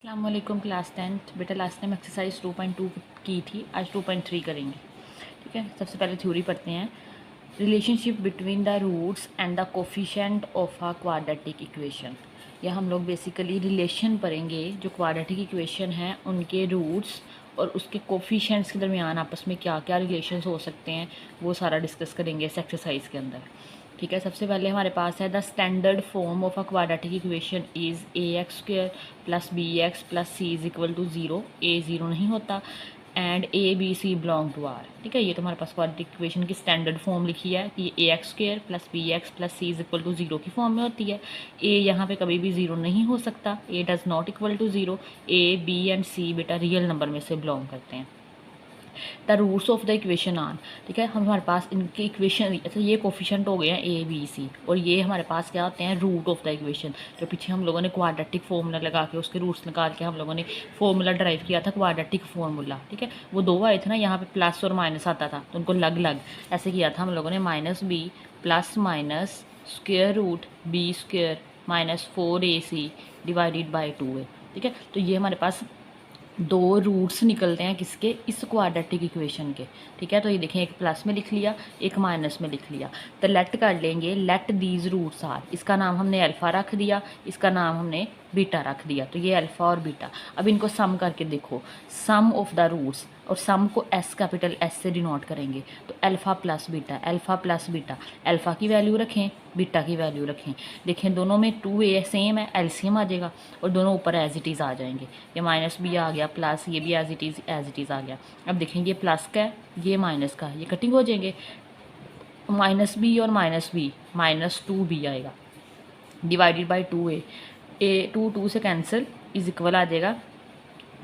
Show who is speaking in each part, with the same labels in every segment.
Speaker 1: अस्सलामुअलैकुम class 10th। बेटा last time exercise 2.2 की थी, आज 2.3 करेंगे। ठीक है, सबसे पहले थ्योरी पढ़ते हैं। Relationship between the roots and the coefficient of a quadratic equation. या हम लोग बेसिकली रिलेशन पढ़ेंगे जो क्वाड्रेटिक इक्वेशन है उनके रूट्स और उसके कोफिशिएंट्स के दरमियान आपस में क्या क्या रिलेशंस हो सकते हैं, वो सारा डिस्कस करेंगे इस एक्सरसाइज के अंदर। ठीक है, सबसे पहले हमारे पास है the standard form of a quadratic equation is a x square plus b x plus c is equal to zero. A zero नहीं होता and a b c belong to R. ठीक है, ये तो हमारे पास क्वाड्रेटिक इक्वेशन की standard form लिखी है कि a x square plus b x plus c is equal to zero की फॉर्म में होती है। ए यहाँ पे कभी भी ज़ीरो नहीं हो सकता, a does not equal to zero. A b and c बेटा रियल नंबर में से बिलोंग करते हैं। The roots of the equation आन। ठीक है, हमारे पास इनके इक्वेशन, अच्छा ये कोफिशिएंट हो गए हैं ए बी सी, और ये हमारे पास क्या होते हैं, रूट ऑफ द इक्वेशन। जो पीछे हम लोगों ने क्वाड्रेटिक फॉर्मूला लगा के उसके रूट्स निकाल के हम लोगों ने फॉर्मूला ड्राइव किया था, क्वाड्रेटिक फॉर्मूला। ठीक है, वो दो आए थे ना, यहाँ पे प्लस और माइनस आता था, तो उनको लग लग ऐसे किया था हम लोगों ने, minus b plus minus square root b square minus 4ac divided by 2a। ठीक है, तो ये हमारे पास दो रूट्स निकलते हैं किसके, इस क्वाड्रेटिक इक्वेशन के। ठीक है, तो ये देखें, एक प्लस में लिख लिया, एक माइनस में लिख लिया। तो लेट कर लेंगे, लेट दीज रूट्स आर, इसका नाम हमने अल्फ़ा रख दिया, इसका नाम हमने बीटा रख दिया। तो ये अल्फ़ा और बीटा। अब इनको सम करके देखो, सम ऑफ द रूट्स, और सम को एस कैपिटल एस से डिनोट करेंगे। तो alpha plus beta, alpha plus beta, alpha की वैल्यू रखें, बीटा की वैल्यू रखें। देखें दोनों में 2a सेम है, एलसीएम आ जाएगा और दोनों ऊपर एज इट इज़ आ जाएंगे। ये माइनस भी आ गया, प्लस ये भी एज इट इज़ आ गया। अब देखेंगे प्लस का है, ये माइनस का, ये कटिंग हो जाएंगे, माइनस बी और माइनस बी, माइनस 2b आएगा डिवाइडेड बाई 2a। ए 2 से कैंसिल, इज इक्वल आ जाएगा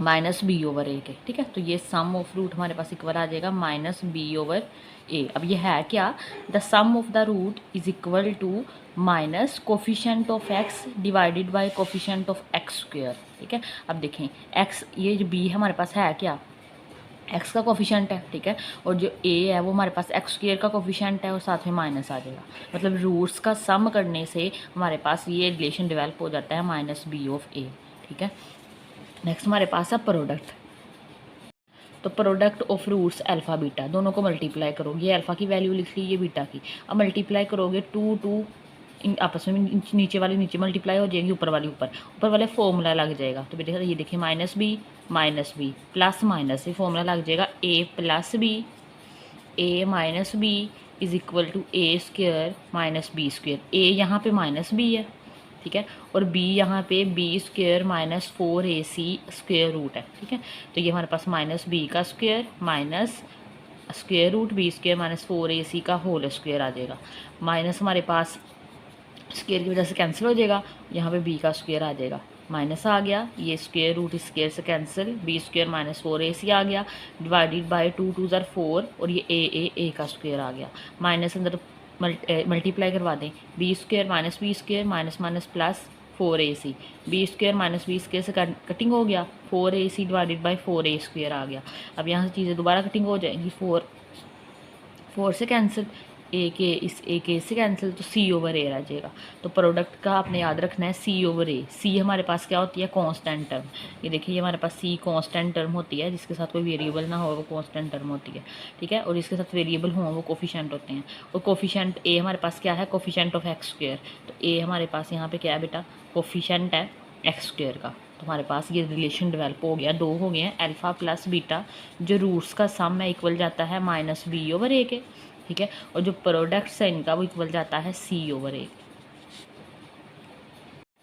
Speaker 1: माइनस बी ओवर ए के। ठीक है, तो ये सम ऑफ रूट हमारे पास इक्वल आ जाएगा माइनस बी ओवर ए। अब ये है क्या, the sum of the root is equal to minus coefficient of x divided by coefficient of x square. ठीक है, अब देखें एक्स, ये जो बी हमारे पास है क्या, एक्स का कोफिशिएंट है। ठीक है, और जो ए है वो हमारे पास एक्स स्क्वायर का कोफिशिएंट है और साथ में माइनस आ जाएगा। मतलब रूट्स का सम करने से हमारे पास ये रिलेशन डेवलप हो जाता है माइनस बी ऑफ ए। ठीक है, नेक्स्ट हमारे पास है प्रोडक्ट। तो product of roots alpha beta, दोनों को मल्टीप्लाई करोगे, ये अल्फ़ा की वैल्यू लिख ली, ये बीटा की। अब मल्टीप्लाई करोगे 2 इन आपस में, नीचे वाली नीचे मल्टीप्लाई हो जाएगी, ऊपर वाली ऊपर, ऊपर वाले फॉर्मूला लग जाएगा। तो बेटे ये देखिए माइनस बी प्लस माइनस, ये फॉर्मूला लग जाएगा a plus b, a minus b is equal to a square minus b square. A यहाँ पे माइनस बी है, ठीक है, और b यहाँ पे b square minus 4ac square root है। ठीक है, तो ये हमारे पास माइनस बी का square minus square root b square minus 4ac का होल स्क्वेयर आ जाएगा। माइनस हमारे पास स्क्वेयर की वजह से कैंसिल हो जाएगा, यहाँ पे b का स्क्वेयर आ जाएगा, माइनस आ गया, ये स्क्वेयर रूट स्क्वेयर से cancel, b square minus 4ac आ गया डिवाइडेड बाई 2 2 ज़र 4, और ये ए का स्क्वेयर आ गया, माइनस अंदर मल्टीप्लाई करवा दें, b square minus minus plus 4ac, b square minus b square से कटिंग हो गया, 4ac divided by 4a square आ गया। अब यहाँ से चीज़ें दोबारा कटिंग हो जाएंगी, 4 से कैंसिल, ए के से कैंसिल, तो सी ओवर ए रह जाएगा। तो प्रोडक्ट का आपने याद रखना है सी ओवर ए। सी हमारे पास क्या होती है, कांस्टेंट टर्म। ये देखिए, ये हमारे पास सी कांस्टेंट टर्म होती है, जिसके साथ कोई वेरिएबल ना हो वो कांस्टेंट टर्म होती है। ठीक है, और जिसके साथ वेरिएबल हो वो कोफिशिएंट होते हैं। और कोफिशिएंट ए हमारे पास क्या है, कोफिशिएंट ऑफ एक्स स्क्वेयर। तो ए हमारे पास यहाँ पे क्या है बेटा, कोफिशिएंट है एक्स स्क्वेयर का। तो हमारे पास ये रिलेशन डेवलप हो गया, दो हो गए हैं अल्फ़ा प्लस बीटा, जो रूट्स का सम है इक्वल जाता है माइनस बी ओवर ए के। ठीक है, और जो प्रोडक्ट्स है इनका वो इक्वल जाता है सी ओवर ए।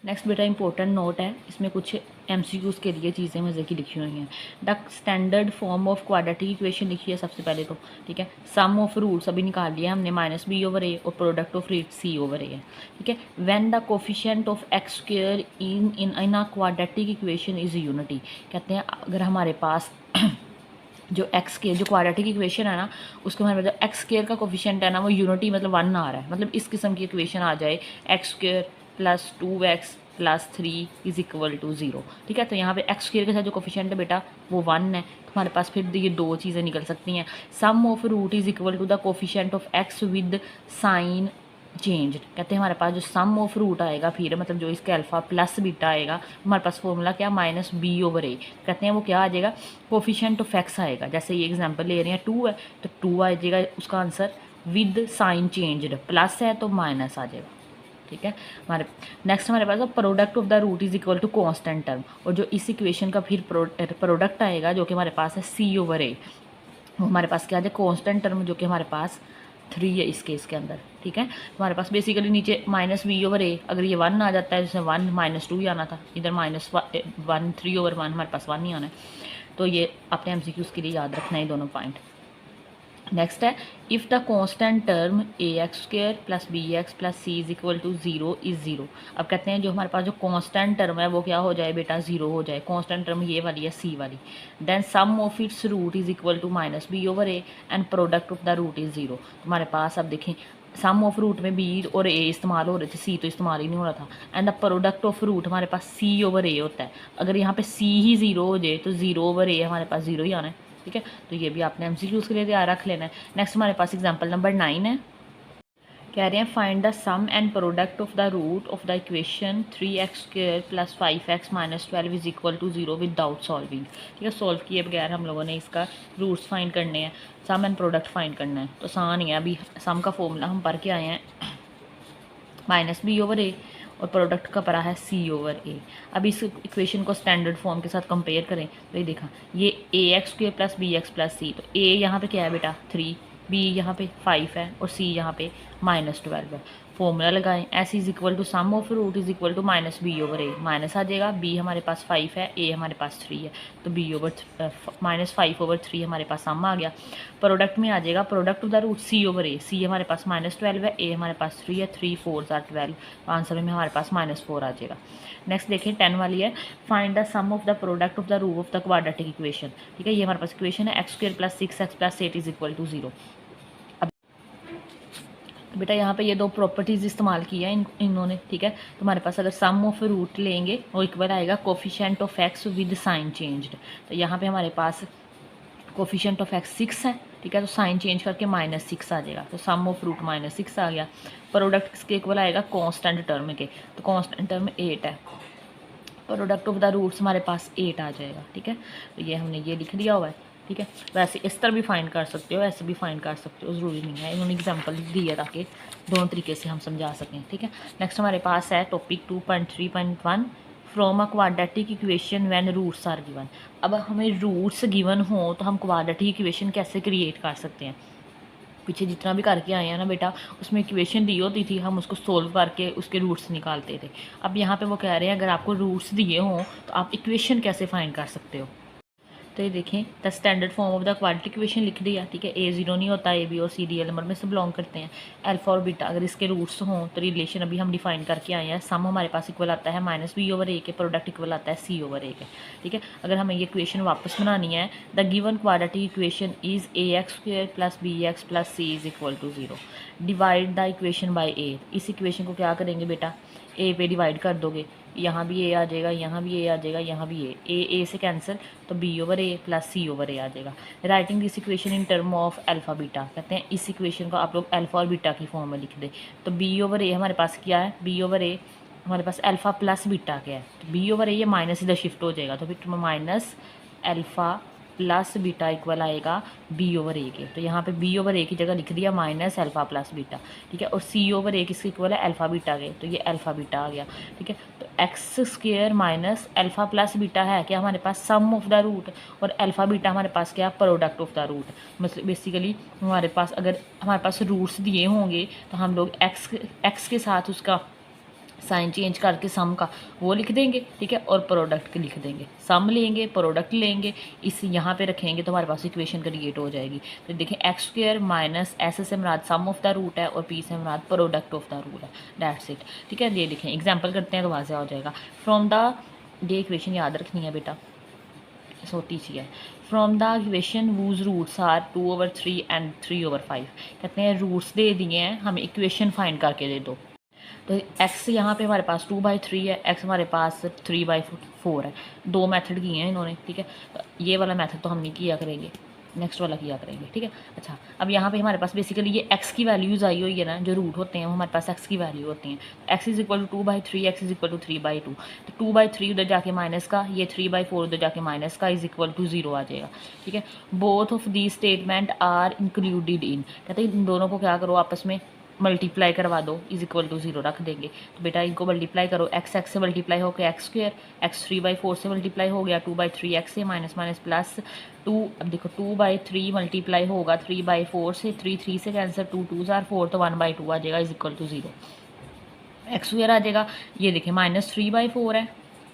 Speaker 1: नेक्स्ट बेटा इंपॉर्टेंट नोट है, इसमें कुछ एमसीक्यूज़ के लिए चीज़ें मज़े की लिखी हुई हैं। The standard form of quadratic equation लिखी है सबसे पहले तो। ठीक है, सम ऑफ रूट्स अभी निकाल लिया हमने माइनस बी ओवर ए, और product of rate c over a है। ठीक है, when the coefficient of x square in a quadratic equation is unity. कहते हैं अगर हमारे पास जो एक्स के जो क्वाड्रेटिक इक्वेशन है ना, उसके हमारे मतलब एक्स स्क्वायर का कोफिशिएंट है ना, वो यूनिटी मतलब 1 आ रहा है। मतलब इस किस्म की इक्वेशन आ जाए, x square plus 2x plus 3 is equal to 0। ठीक है, तो यहाँ पे एक्स स्क्वायर के साथ जो कोफिशिएंट है बेटा वो 1 है। तो हमारे पास फिर ये दो चीज़ें निकल सकती हैं, sum of root is equal to the coefficient of x with sign change. कहते हैं हमारे पास जो सम ऑफ रूट आएगा फिर मतलब जो इसका अल्फ़ा प्लस बीटा आएगा, हमारे पास फॉर्मूला क्या माइनस बी ओवर ए। कहते हैं वो क्या आ जाएगा, कोफिशिएंट ऑफ एक्स आएगा। जैसे ये एग्जांपल ले रहे हैं 2 है तो 2 आ जाएगा उसका answer with sign changed, plus है तो माइनस आ जाएगा। ठीक है, हमारे नेक्स्ट हमारे पास product of the root is equal to constant term, और जो इस इक्वेशन का फिर प्रोडक्ट आएगा जो कि हमारे पास है सी ओवर ए, वो हमारे पास क्या आ जाए कांस्टेंट टर्म जो कि हमारे पास 3 है इस केस के अंदर। ठीक है, हमारे पास बेसिकली नीचे माइनस वी ओवर ए, अगर ये 1 आ जाता है जैसे 1 -2 ही आना था, इधर -1 3 ओवर 1 हमारे पास 1 ही आना है। तो ये आपने एमसीक्यूज़ के लिए याद रखना है दोनों पॉइंट। नेक्स्ट है if the constant term a x square plus b x plus c is equal to 0 is 0। अब कहते हैं जो हमारे पास जो कांस्टेंट टर्म है वो क्या हो जाए बेटा 0 हो जाए। कांस्टेंट टर्म ये वाली है सी वाली। Then sum of its root is equal to minus b over a and product of the root is 0। हमारे पास अब देखें सम ऑफ रूट में बी और ए इस्तेमाल हो रहे थे, सी तो इस्तेमाल ही नहीं हो रहा था। And the product of root हमारे पास सी ओवर ए होता है। अगर यहाँ पे सी ही 0 हो जाए तो 0 ओवर ए हमारे पास 0 ही आना है। ठीक है, तो ये भी आपने एमसीक्यूज़ के लिए तैयार रख लेना है। नेक्स्ट हमारे पास एग्जांपल नंबर 9 है। कह रहे हैं find the sum and product of the root of the equation 3x² plus 5x minus 12 is equal to 0 without solving. ठीक है, सॉल्व किए बगैर हम लोगों ने इसका रूट्स फाइंड करने हैं, सम एंड प्रोडक्ट फाइंड करना है। तो आसान ही है, अभी सम का फॉर्मूला हम पढ़ के आए हैं माइनस बी ओवर ए और प्रोडक्ट का पड़ा है सी ओवर ए। अब इस इक्वेशन को स्टैंडर्ड फॉर्म के साथ कंपेयर करें तो ये देखा ये a x square plus b x plus c, तो ए यहाँ पे क्या है बेटा 3, बी यहाँ पे 5 है और सी यहाँ पे -12 है। फॉर्मूला लगाएं s is equal to sum of root is equal to minus b over a, minus आ जाएगा, बी हमारे पास 5 है, ए हमारे पास 3 है, तो बी ओवर -5/3 हमारे पास सम आ गया। प्रोडक्ट में आ जाएगा product of the root c over a, c हमारे पास -12 है, ए हमारे पास 3 है, 3 4 आर 12, आंसर में हमारे पास -4 आ जाएगा। नेक्स्ट देखें 10 वाली है find the sum of the product of the root of the quadratic equation. ठीक है, ये हमारे पास इक्वेशन है x² plus 6x plus 8 is equal to 0। बेटा यहाँ पे ये दो प्रॉपर्टीज़ इस्तेमाल की है इन्होंने। ठीक है, तो हमारे पास अगर सम ऑफ रूट लेंगे वो इक्वल आएगा coefficient of x with sign changed. तो यहाँ पे हमारे पास कोफिशिएंट ऑफ एक्स 6 है। ठीक है, तो साइन चेंज करके -6 आ जाएगा, तो सम ऑफ रूट -6 आ गया। प्रोडक्ट किसके इक्वल आएगा कांस्टेंट टर्म के, तो कांस्टेंट टर्म 8 है, प्रोडक्ट ऑफ द रूट्स हमारे पास 8 आ जाएगा। ठीक है, तो ये हमने ये लिख दिया हुआ है। ठीक है, वैसे इस तरह भी फाइंड कर सकते हो, ऐसे भी फाइंड कर सकते हो, ज़रूरी नहीं है। इन्होंने एग्जांपल दी है ताकि दोनों तरीके से हम समझा सकें। ठीक है, नेक्स्ट हमारे पास है topic 2.3.1 from a quadratic equation when roots are given. अब हमें रूट्स गिवन हो तो हम क्वाड्रेटिक इक्वेशन कैसे क्रिएट कर सकते हैं। पीछे जितना भी करके आए हैं ना बेटा, उसमें इक्वेशन दी होती थी, हम उसको सोल्व करके उसके रूट्स निकालते थे। अब यहाँ पे वो कह रहे हैं अगर आपको रूट्स दिए हों तो आप इक्वेशन कैसे फाइंड कर सकते हो। तो ये देखें the standard form of the quadratic equation लिख दिया। ठीक है, ए 0 नहीं होता, ए बी और सी डी एल नंबर में से बिलोंग करते हैं। अल्फा और बीटा अगर इसके रूट्स हों तो रिलेशन अभी हम डिफाइन करके आए हैं। सम हमारे पास इक्वल आता है -b ओवर ए के, प्रोडक्ट इक्वल आता है सी ओवर ए के। ठीक है, अगर हमें ये इक्वेशन वापस बनानी है the given quadratic equation is ax² plus bx plus c is equal to 0। Divide the equation by a. इस इक्वेशन को क्या करेंगे बेटा, ए पे डिवाइड कर दोगे, यहाँ भी ए आ जाएगा, यहाँ भी ए आ जाएगा, यहाँ भी ए से कैंसिल, तो B over A plus C over a आ जाएगा। Writing this equation in term of alpha beta, कहते हैं इस इक्वेशन को आप लोग अल्फा और बीटा की फॉर्म में लिख दें। तो बी ओवर ए हमारे पास क्या है, बी ओवर ए हमारे पास अल्फा प्लस बीटा क्या है, तो बी ओवर ए ये माइनस इधर शिफ्ट हो जाएगा, तो फिर minus alpha plus beta equal आएगा बी ओवर ए के। तो यहाँ पे बी ओवर ए की जगह लिख दिया माइनस अल्फा प्लस बीटा। ठीक है, और सी ओवर ए किसके इक्वल है, अल्फा बीटा के, तो ये अल्फा बीटा आ गया। ठीक है, तो x² minus alpha plus beta है क्या हमारे पास सम ऑफ द रूट, और अल्फा बीटा हमारे पास क्या प्रोडक्ट ऑफ द रूट। मतलब बेसिकली हमारे पास अगर हमारे पास रूट्स दिए होंगे तो हम लोग x के साथ उसका साइन चेंज करके सम का वो लिख देंगे। ठीक है, और प्रोडक्ट लिख देंगे, सम लेंगे प्रोडक्ट लेंगे, इस यहाँ पे रखेंगे तो हमारे पास इक्वेशन क्रिएट हो जाएगी। तो देखें x² माइनस एस से मुराद सम ऑफ द रूट है और p से मुराद प्रोडक्ट ऑफ द रूट है, दैट्स इट। ठीक है, ये लिखें, एग्जाम्पल करते हैं तो वाज़ेह हो जाएगा। फ्रॉम द, ये इक्वेशन याद रखनी है बेटा, सोती सी है। From the equation whose roots are 2/3 and 3/5। कहते हैं रूट्स दे दिए हैं, हमें इक्वेशन फाइंड करके दे दो। तो x यहाँ पे हमारे पास 2/3 है, x हमारे पास 3/4 है। दो मेथड किए हैं इन्होंने। ठीक है, तो ये वाला मेथड तो हम नहीं किया करेंगे, नेक्स्ट वाला किया करेंगे, ठीक है। अच्छा, अब यहाँ पे हमारे पास बेसिकली ये x की वैल्यूज़ आई हुई है ना, जो रूट होते हैं वो हमारे पास x की वैल्यू होती हैं। x is equal to 2/3, x is equal to 3/2, तो 2/3 उधर जाके माइनस का, ये 3/4 उधर जाके माइनस का इज़ इक्वल टू 0 आ जाएगा, ठीक है। Both of the statement are included in, कहते हैं इन दोनों को क्या करो आपस में मल्टीप्लाई करवा दो, इज इक्वल टू 0 रख देंगे। तो बेटा इनको मल्टीप्लाई करो, एक्स एक्स से मल्टीप्लाई हो गया एक्स स्क्वेयर, एक्स 3/4 से मल्टीप्लाई हो गया 2/3 एक्स से, माइनस माइनस प्लस 2। अब देखो 2/3 मल्टीप्लाई होगा 3/4 से, 3 3 से कैंसर, 2 2 ज़ार 4, तो 1/2 आ जाएगा is equal to 0। X square आ जाएगा, ये देखिए -3/4 है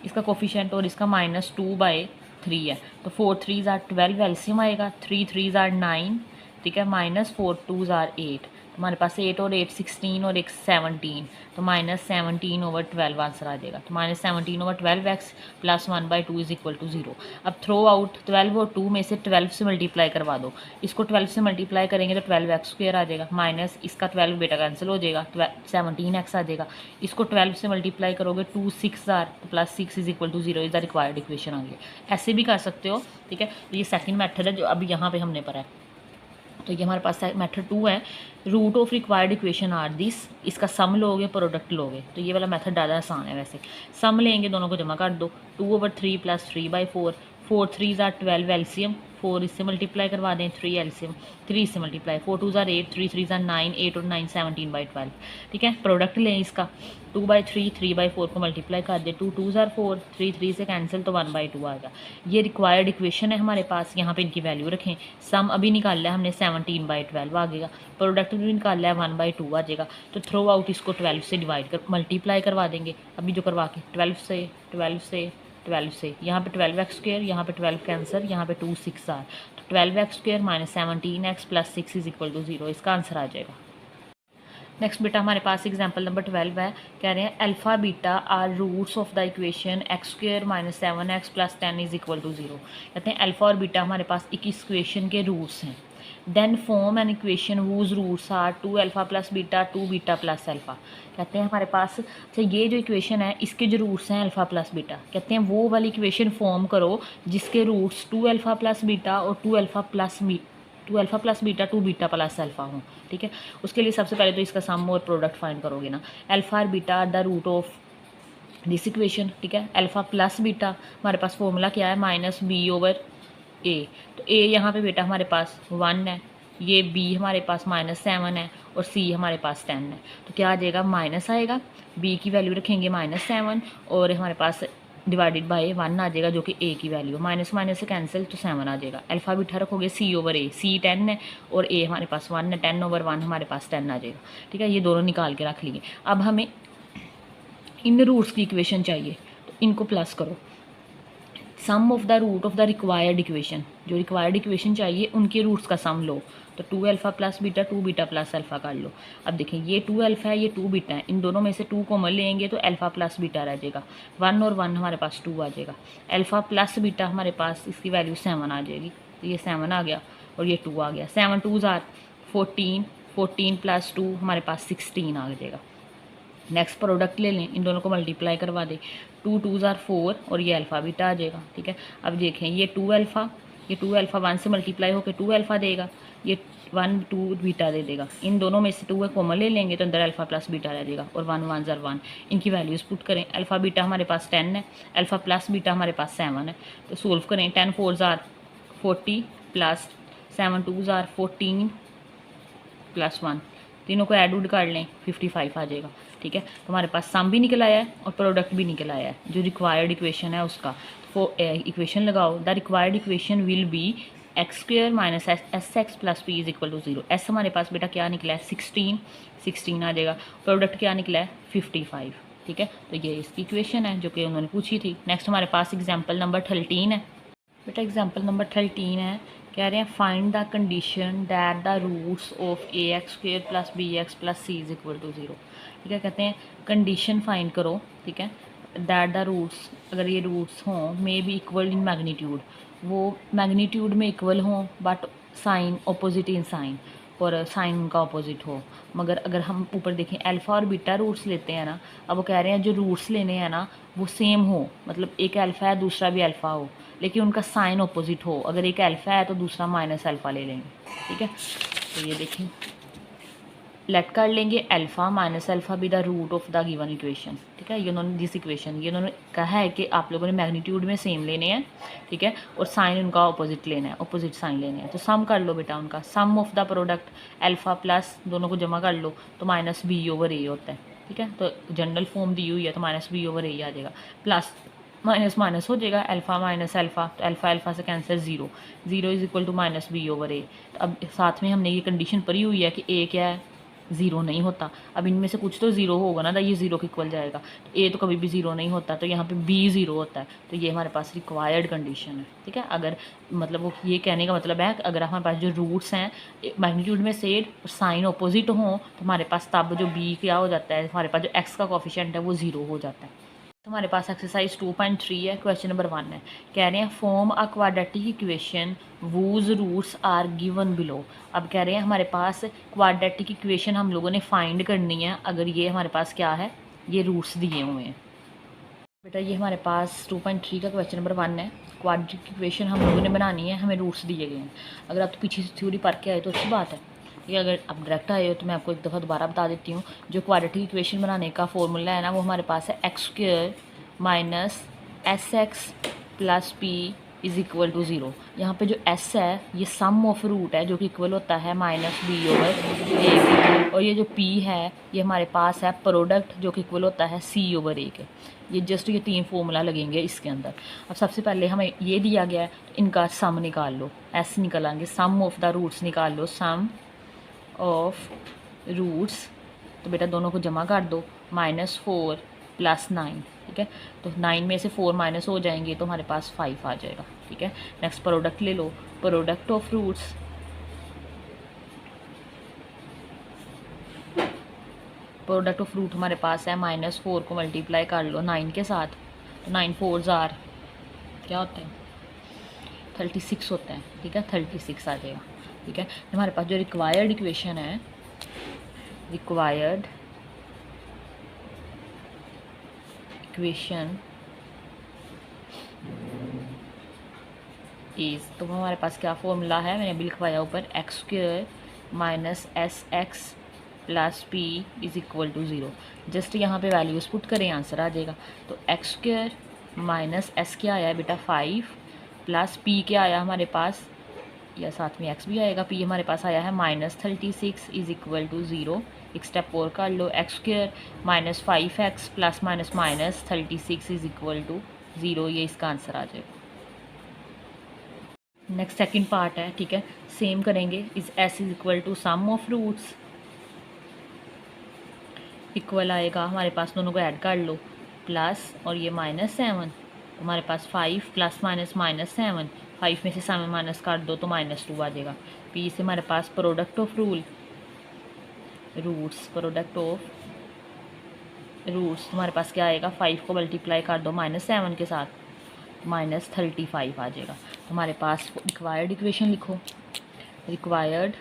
Speaker 1: इसका कोफिशिएंट और इसका -2/3 है, तो 4 3 ज़ार 12 एलसीएम आएगा, 3 3 ज़ार 9, ठीक है, -4 2 ज़ार 8, हमारे पास 8 और 8 16 और एक 17, तो -17/12 आंसर आ जाएगा। तो -17/12x plus 1/2 is equal to 0। अब थ्रो आउट 12 और 2 में से 12 से मल्टीप्लाई करवा दो, इसको 12 से मल्टीप्लाई करेंगे तो 12x स्क्वेयर आ जाएगा, माइनस इसका 12 बेटा कैंसिल हो जाएगा, 17x आ जाएगा। इसको 12 से मल्टीप्लाई करोगे 2 6 आर, तो plus 6 is equal to 0 is the required equation आ गया। ऐसे भी कर सकते हो, ठीक है। तो ये सेकंड मेथड है जो अभी यहाँ पे हमने पढ़ा है। तो ये हमारे पास मेथड 2 है, root of required equation are this, इसका सम लोगे प्रोडक्ट लोगे, तो ये वाला मेथड ज़्यादा आसान है। वैसे सम लेंगे, दोनों को जमा कर दो, 2/3 प्लस 3/4, 4 3 ज़ार 12 एलसीएम, 4 इससे मल्टीप्लाई करवा दें, 3 एलसीएम, 3 इससे मल्टीप्लाई, 4 2 ज़ार 8, 3 3 ज़ार 9, 8 और 9 17/12, ठीक है। प्रोडक्ट लें इसका, 2/3 3/4 को मल्टीप्लाई कर दे, 2 2 ज़ार 4, 3 3 से कैंसिल, तो 1/2 आ गया। ये रिक्वायर्ड इक्वेशन है हमारे पास, यहाँ पे इनकी वैल्यू रखें। सम अभी निकाला है हमने 17/12 आ गया, प्रोडक्ट भी निकाला है 1/2 आ जाएगा। तो थ्रो आउट इसको 12 से डिवाइड कर मल्टीप्लाई करवा देंगे, अभी जो करवा के 12 से 12 से 12 से, यहाँ पे 12x स्क्वेयर, यहाँ पे 12 कैंसर, यहाँ पे 2 6 आर, तो 12x square minus 17x plus 6 is equal to 0, इसका आंसर आ जाएगा। नेक्स्ट बेटा हमारे पास एग्जांपल नंबर 12 है, कह रहे हैं alpha beta are roots of the equation x square minus 7x plus 10 is equal to 0। कहते हैं अल्फा और बीटा हमारे पास एक इक्वेशन के रूट्स हैं। Then form an equation whose roots are 2 alpha plus beta 2 beta plus alpha. कहते हैं हमारे पास अच्छा ये जो इक्वेशन है इसके जो रूट्स हैं अल्फा प्लस बीटा, कहते हैं वो वाली इक्वेशन फॉर्म करो जिसके रूट्स 2 अल्फा प्लस बीटा और 2 alpha plus beta 2 beta plus alpha हों, ठीक है। उसके लिए सबसे पहले तो इसका सम और प्रोडक्ट फाइंड करोगे ना, अल्फा और beta are the root of this equation, ठीक है। अल्फा प्लस बीटा हमारे पास फॉर्मूला क्या है, -b/a, तो a यहाँ पे बेटा हमारे पास 1 है, ये b हमारे पास -7 है और c हमारे पास 10 है, तो क्या आ जाएगा, माइनस आएगा, b की वैल्यू रखेंगे -7 और हमारे पास डिवाइडेड बाय 1 आ जाएगा जो कि a की वैल्यू, माइनस माइनस से कैंसिल, तो 7 आ जाएगा। अल्फा बीटा रखोगे c/a, c 10 है और a हमारे पास 1 है, 10/1 हमारे पास 10 आ जाएगा, ठीक है। ये दोनों निकाल के रख लिए। अब हमें इन रूट्स की इक्वेशन चाहिए, तो इनको प्लस करो, sum of the root of the required equation, जो रिक्वायर्ड इक्वेशन चाहिए उनके रूट्स का सम लो, तो 2 alpha plus beta 2 beta plus alpha कर लो। अब देखें ये 2 अल्फा है, ये 2 बीटा है, इन दोनों में से 2 कॉमन लेंगे तो अल्फा प्लस बीटा रह जाएगा, 1 और 1 हमारे पास 2 आ जाएगा। अल्फा प्लस बीटा हमारे पास इसकी वैल्यू 7 आ जाएगी, तो ये 7 आ गया और ये 2 आ गया, 7 2 ज़ार 14, 14 प्लस 2 हमारे पास 16 आ जाएगा। नेक्स्ट प्रोडक्ट ले लें, इन दोनों को मल्टीप्लाई करवा दें, 2 2 ज़ार 4 और ये अल्फ़ा बीटा आ जाएगा, ठीक है। अब देखें ये 2 अल्फ़ा 1 से मल्टीप्लाई होकर 2 अल्फ़ा देगा, ये 1 2 बीटा दे देगा, इन दोनों में से 2 कॉमन ले लेंगे तो अंदर अल्फ़ा प्लस बीटा रह जाएगा और 1 1 ज़ार 1, इनकी वैल्यूज़ पुट करें। अल्फ़ा बीटा हमारे पास 10 है, अल्फ़ा प्लस बीटा हमारे पास 7 है, तो सोल्व करें, 10 4 ज़ार 40 प्लस 7 2 ज़ार 14 प्लस 1, तीनों को ऐड उड कर लें, 55 आ जाएगा, ठीक है। तो हमारे पास सम भी निकल आया है और प्रोडक्ट भी निकल आया है जो रिक्वायर्ड इक्वेशन है उसका। तो इक्वेशन लगाओ, the required equation will be x square minus s x plus p is equal to 0। S हमारे पास बेटा क्या निकला है, 16 आ जाएगा, प्रोडक्ट क्या निकला है 55, ठीक है। तो ये इसकी इक्वेशन है जो कि उन्होंने पूछी थी। नेक्स्ट हमारे पास एग्जाम्पल नंबर 13 है बेटा, एग्जाम्पल नंबर 13 है, कह रहे हैं find the condition that the roots of a x square plus b x plus c is equal to 0, ठीक है। कहते हैं कंडीशन फाइंड करो, ठीक है, दैट द रूट्स, अगर ये रूट्स हों may be equal in magnitude, वो मैग्नीट्यूड में इक्वल हों but sign opposite in sign, और साइन उनका अपोजिट हो। मगर अगर हम ऊपर देखें अल्फ़ा और बीटा रूट्स लेते हैं ना, अब वो कह रहे हैं जो रूट्स लेने हैं ना वो सेम हो, मतलब एक अल्फ़ा है दूसरा भी अल्फ़ा हो, लेकिन उनका साइन अपोजिट हो। अगर एक अल्फ़ा है तो दूसरा माइनस अल्फ़ा ले लेंगे, ठीक है। तो ये देखें, लेट कर लेंगे alpha minus alpha be the root of the given equation, ठीक है। ये उन्होंने दिस इक्वेशन, ये उन्होंने कहा है कि आप लोगों ने मैग्नीट्यूड में सेम लेने हैं, ठीक है, और साइन उनका अपोजिट लेना है, अपोजिट साइन लेने हैं। तो सम कर लो बेटा उनका, sum of the product alpha plus दोनों को जमा कर लो तो माइनस बी ओवर ए होता है, ठीक है। तो जनरल फॉर्म दी हुई है तो माइनस बी ओवर ए आ जाएगा, प्लस माइनस माइनस हो जाएगा, अल्फ़ा माइनस अल्फ़ा, तो अल्फ़ा अल्फ़ा से cancel, zero zero is equal to minus b over a. तो अब साथ में हमने ये कंडीशन पढ़ी हुई है कि ए क्या है, ज़ीरो नहीं होता। अब इनमें से कुछ तो ज़ीरो होगा ना, तो ये ज़ीरो के इक्वल जाएगा। तो ए तो कभी भी ज़ीरो नहीं होता, तो यहाँ पे बी ज़ीरो होता है। तो ये हमारे पास रिक्वायर्ड कंडीशन है, ठीक है। अगर मतलब वो ये कहने का मतलब है अगर हमारे पास जो रूट्स हैं मैग्नीट्यूड में सेड और साइन अपोजिट हों तो हमारे पास तब जो बी क्या हो जाता है, हमारे पास जो एक्स का कोफिशिएंट है वो ज़ीरो हो जाता है। तो हमारे पास एक्सरसाइज 2.3 है, क्वेश्चन नंबर 1 है। कह रहे हैं form a quadratic equation whose roots are given below. अब कह रहे हैं हमारे पास क्वाड्रेटिक इक्वेशन हम लोगों ने फाइंड करनी है, अगर ये हमारे पास क्या है, ये रूट्स दिए हुए हैं। बेटा ये हमारे पास 2.3 का क्वेश्चन नंबर 1 है, क्वाड्रेटिक इक्वेशन हम लोगों ने बनानी है, हमें रूट्स दिए गए हैं। अगर आप तो पीछे से थ्योरी पढ़ के आए तो अच्छी बात है, ये अगर आप डायरेक्ट आए हो तो मैं आपको एक दफ़ा दोबारा बता देती हूँ। जो क्वाड्रेटिक इक्वेशन बनाने का फॉर्मूला है ना वो हमारे पास है x square minus s x plus p is equal to zero. यहाँ पे जो एस है ये सम ऑफ रूट है जो कि इक्वल होता है माइनस बी ओवर ए, और ये जो पी है ये हमारे पास है प्रोडक्ट जो कि इक्वल होता है सी ओवर ए के। ये जस्ट ये 3 फॉर्मूला लगेंगे इसके अंदर। अब सबसे पहले हमें ये दिया गया है तो इनका सम निकाल लो, एस निकालेंगे, सम ऑफ द रूट्स निकाल लो, सम ऑफ रूट्स। तो बेटा दोनों को जमा कर दो, -4 + 9, ठीक है। तो 9 में से 4 माइनस हो जाएंगे तो हमारे पास 5 आ जाएगा, ठीक है। नेक्स्ट प्रोडक्ट ले लो, product of roots, product of root हमारे पास है -4 को मल्टीप्लाई कर लो 9 के साथ, तो 9 4 जार क्या होता है 36 होता है, ठीक है, 36 आ जाएगा, ठीक है। हमारे पास जो रिक्वायर्ड इक्वेशन है, रिक्वायर्ड इक्वेशन इज़, तो हमारे पास क्या फॉर्मूला है, मैंने अभी लिखवाया ऊपर, x square minus s x plus p is equal to zero. Just यहाँ पे वैल्यूज़ पुट करें आंसर आ जाएगा। तो एक्स स्क्वायर माइनस एस क्या आया है बेटा 5 प्लस पी क्या आया हमारे पास, या साथ में एक्स भी आएगा, पी हमारे पास आया है -36 इज़ इक्वल टू ज़ीरो। एक स्टेप और कर लो, x square minus 5x plus minus minus 36 is equal to zero, ये इसका आंसर आ जाएगा। नेक्स्ट सेकंड पार्ट है, ठीक है, सेम करेंगे। Is s is equal to sum of roots, equal आएगा हमारे पास, दोनों को ऐड कर लो, प्लस और ये -7, तो हमारे पास 5 प्लस माइनस -7, 5 में से 7 माइनस कर दो तो -2 आ जाएगा। पी से हमारे पास product of roots, product of roots हमारे पास क्या आएगा, 5 को मल्टीप्लाई कर दो -7 के साथ, -35 आ जाएगा। तो हमारे पास रिक्वायर्ड इक्वेशन लिखो, required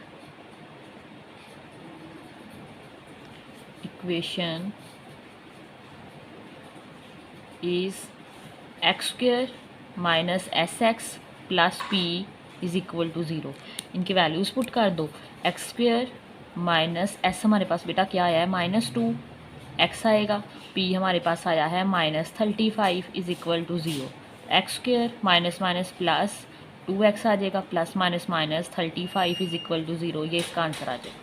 Speaker 1: equation is x square minus s x plus p is equal to zero. इनकी वैल्यूज़ पुट कर दो, एक्स स्क्वायर माइनस एस हमारे पास बेटा क्या आया है -2 एक्स आएगा, पी हमारे पास आया है -35 is equal to zero. X square minus minus plus 2x आ जाएगा, plus minus minus 35 is equal to zero, ये इसका आंसर आ जाएगा।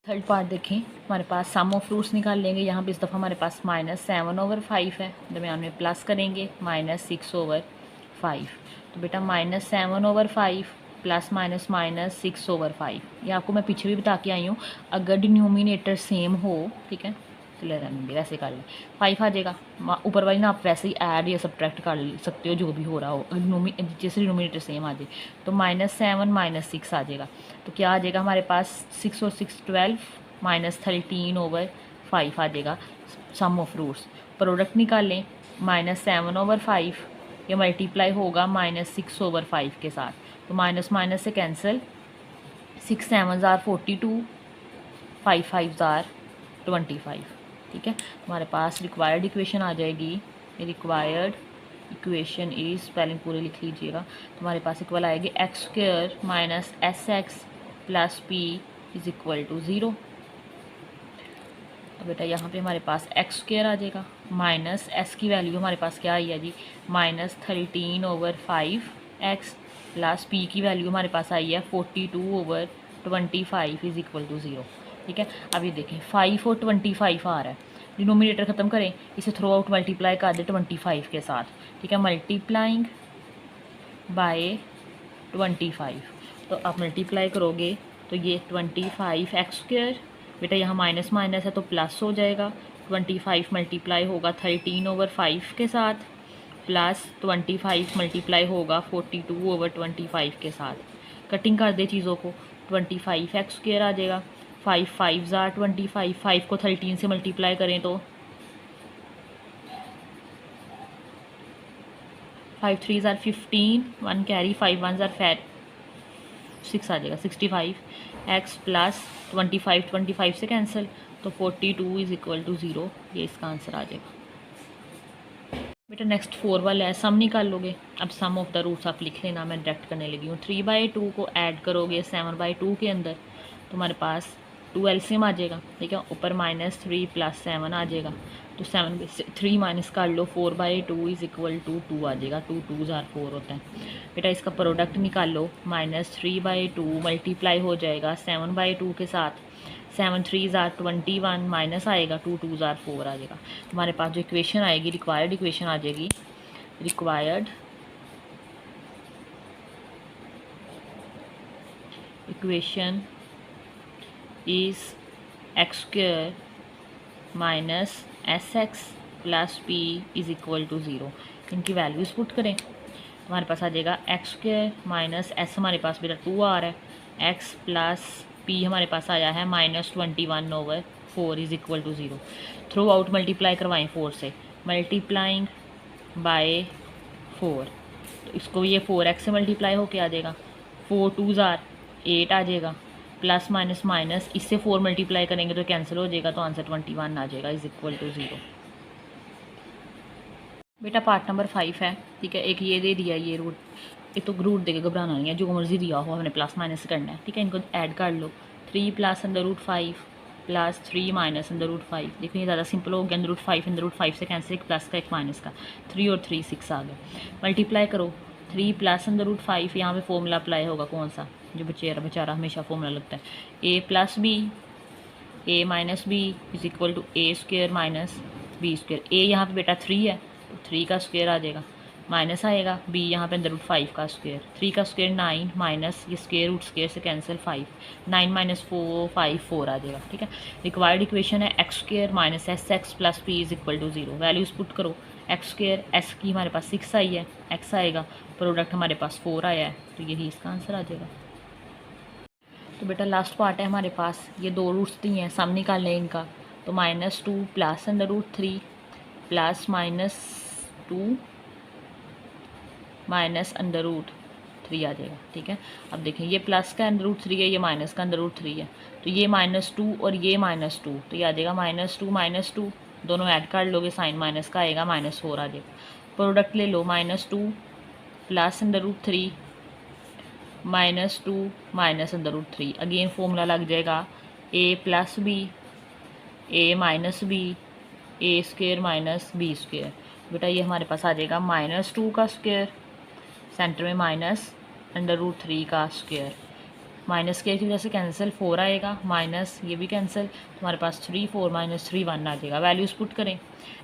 Speaker 1: थर्ड पार्ट देखें, हमारे पास सम ऑफ रूट्स निकाल लेंगे। यहाँ पे इस दफ़ा हमारे पास -7/5 है, दरमियान में प्लस करेंगे -6/5। तो बेटा -7/5 प्लस माइनस माइनस 6/5, ये आपको मैं पीछे भी बता के आई हूँ। अगर डिनोमिनेटर सेम हो, ठीक है, चले रहेंगे वैसे कर लें, 5 आ जाएगा। ऊपर वाली ना आप वैसे ही ऐड या सब्ट्रैक्ट कर सकते हो, जो भी हो रहा हो, जैसे डिनोमिनेटर सेम आ जाए तो -7 -6 आ जाएगा। तो क्या आ जाएगा हमारे पास 6 और 6 12 -13/5 आ जाएगा सम ऑफ रूट्स। प्रोडक्ट निकालें, -7/5 ये मल्टीप्लाई होगा -6/5 के साथ, तो माइनस माइनस से cancel, 6 7s are 42, 5 5s are 25। ठीक है, हमारे पास रिक्वायर्ड इक्वेशन आ जाएगी। रिक्वायर्ड इक्वेशन इज स्पेलिंग पूरे लिख लीजिएगा। तो हमारे पास इक्वल आएगी x square minus s x plus p is equal to 0। तो बेटा यहाँ पे हमारे पास एक्स स्क्वायर आ जाएगा, माइनस एस की वैल्यू हमारे पास क्या आई है जी, -13/5x प्लस पी की वैल्यू हमारे पास आई है 42/25 इज इक्वल टू 0। ठीक है, अब ये देखें 5 और 25 आ रहा है, डिनोमिनेटर ख़त्म करें, इसे थ्रू आउट मल्टीप्लाई कर दे 25 के साथ। ठीक है, मल्टीप्लाइंग बाय 25, तो आप मल्टीप्लाई करोगे तो ये 25 एक्स स्क्वायर, बेटा यहाँ माइनस माइनस है तो प्लस हो जाएगा। 25 मल्टीप्लाई होगा 13/5 के साथ, प्लस 25 मल्टीप्लाई होगा 42/25 के साथ। कटिंग कर दे चीज़ों को, 25 एक्स स्क्वायर आ जाएगा, 5 5s आर 25, 5 को 13 से मल्टीप्लाई करें तो 5 3s are 15, 1 carry, 5 1s are 6 आ जाएगा 65 एक्स प्लस 25 से कैंसिल, तो 42 इज इक्वल टू 0। ये इसका आंसर आ जाएगा। बेटा नेक्स्ट 4 वाला है, सम निकाल लोगे। अब सम ऑफ द रूट्स आप लिख लेना, मैं डायरेक्ट करने लगी हूँ। 3/2 को ऐड करोगे 7/2 के अंदर, तो हमारे पास 2 एलसीएम आ जाएगा। ठीक है, ऊपर -3 + 7 आ जाएगा, तो 7 में से 3 माइनस कर लो, 4/2 इज इक्वल टू 2 आ जाएगा। 2 2s आर 4 होता है। बेटा इसका प्रोडक्ट निकाल लो, -3/2 मल्टीप्लाई हो जाएगा 7/2 के साथ, 7 3s आर 21 माइनस आएगा 2 2s आर 4 आ जाएगा। हमारे पास जो इक्वेशन आएगी, रिक्वायर्ड इक्वेशन आ जाएगी, required equation is x square minus s x plus p is equal to 0। इनकी वैल्यूज़ पुट करें, हमारे पास आ जाएगा एक्स स्क्वायर माइनस एस, हमारे पास बेटा 2 आ रहा है, एक्स प्लस पी हमारे पास आया है -21/4 is equal to 0। Throughout multiply करवाएं 4 से, मल्टीप्लाइंग बाय 4, तो इसको ये 4x से मल्टीप्लाई होके आ जाएगा, 4 2s आर 8 आ जाएगा, प्लस माइनस माइनस, इससे 4 मल्टीप्लाई करेंगे तो कैंसिल हो जाएगा, तो आंसर 21 आ जाएगा इज इक्वल टू 0। बेटा पार्ट नंबर 5 है। ठीक है, एक ये दे दिया, ये रूट, एक तो रूट देके घबराना नहीं है, जो मर्जी दिया हो हमने प्लस माइनस करना है। ठीक है, इनको ऐड कर लो, 3 + √5 प्लस 3 माइनस √5। देखो ये ज़्यादा सिंपल हो गया, √5 से कैंसिल, एक प्लस का एक माइनस का, 3 और 3 6 आ गया। मल्टीप्लाई करो, 3 + √5, यहाँ पे फॉर्मूला अप्लाई होगा, कौन सा, जो बेचारा हमेशा फॉर्मूला लगता है, a + b, a - b is equal to a² - b²। a यहाँ पे बेटा 3 है, तो 3 का स्क्वायर आ जाएगा, माइनस आएगा, b यहाँ पे √5 का स्क्वायर, 3 का स्क्वायर 9 माइनस ये स्क्वायर रूट स्क्वायर से कैंसिल 5, 9 - 4 5 4 आ जाएगा। ठीक है, रिक्वायर्ड इक्वेशन है x square minus s x plus p is equal to 0। Values put करो, एक्स स्क्वायर, एस की हमारे पास 6 आई है, एक्स आएगा, प्रोडक्ट हमारे पास 4 आया है, तो यही इसका आंसर आ जाएगा। तो बेटा लास्ट पार्ट है हमारे पास, ये 2 रूट्स दिए हैं, सम निकाल लें इनका, तो -2 + √3 प्लस -2 माइनस √3 आ जाएगा। ठीक है, अब देखें ये प्लस का √3 है, ये माइनस का √3 है, तो ये -2 और ये -2, तो ये आ जाएगा -2 -2, दोनों ऐड कर लोगे, साइन माइनस का आएगा, -4 आ जाएगा। प्रोडक्ट ले लो, -2 + √3 -2 माइनस √3, अगेन फॉर्मूला लग जाएगा a + b, a - b, a² - b²। बेटा ये हमारे पास आ जाएगा -2 का स्क्वायर, सेंटर में -√3 का स्क्वायर, माइनस के वजह से कैंसिल, 4 आएगा, माइनस ये भी कैंसिल, हमारे पास 3 4 - 3 1 आ जाएगा। वैल्यूज़ पुट करें,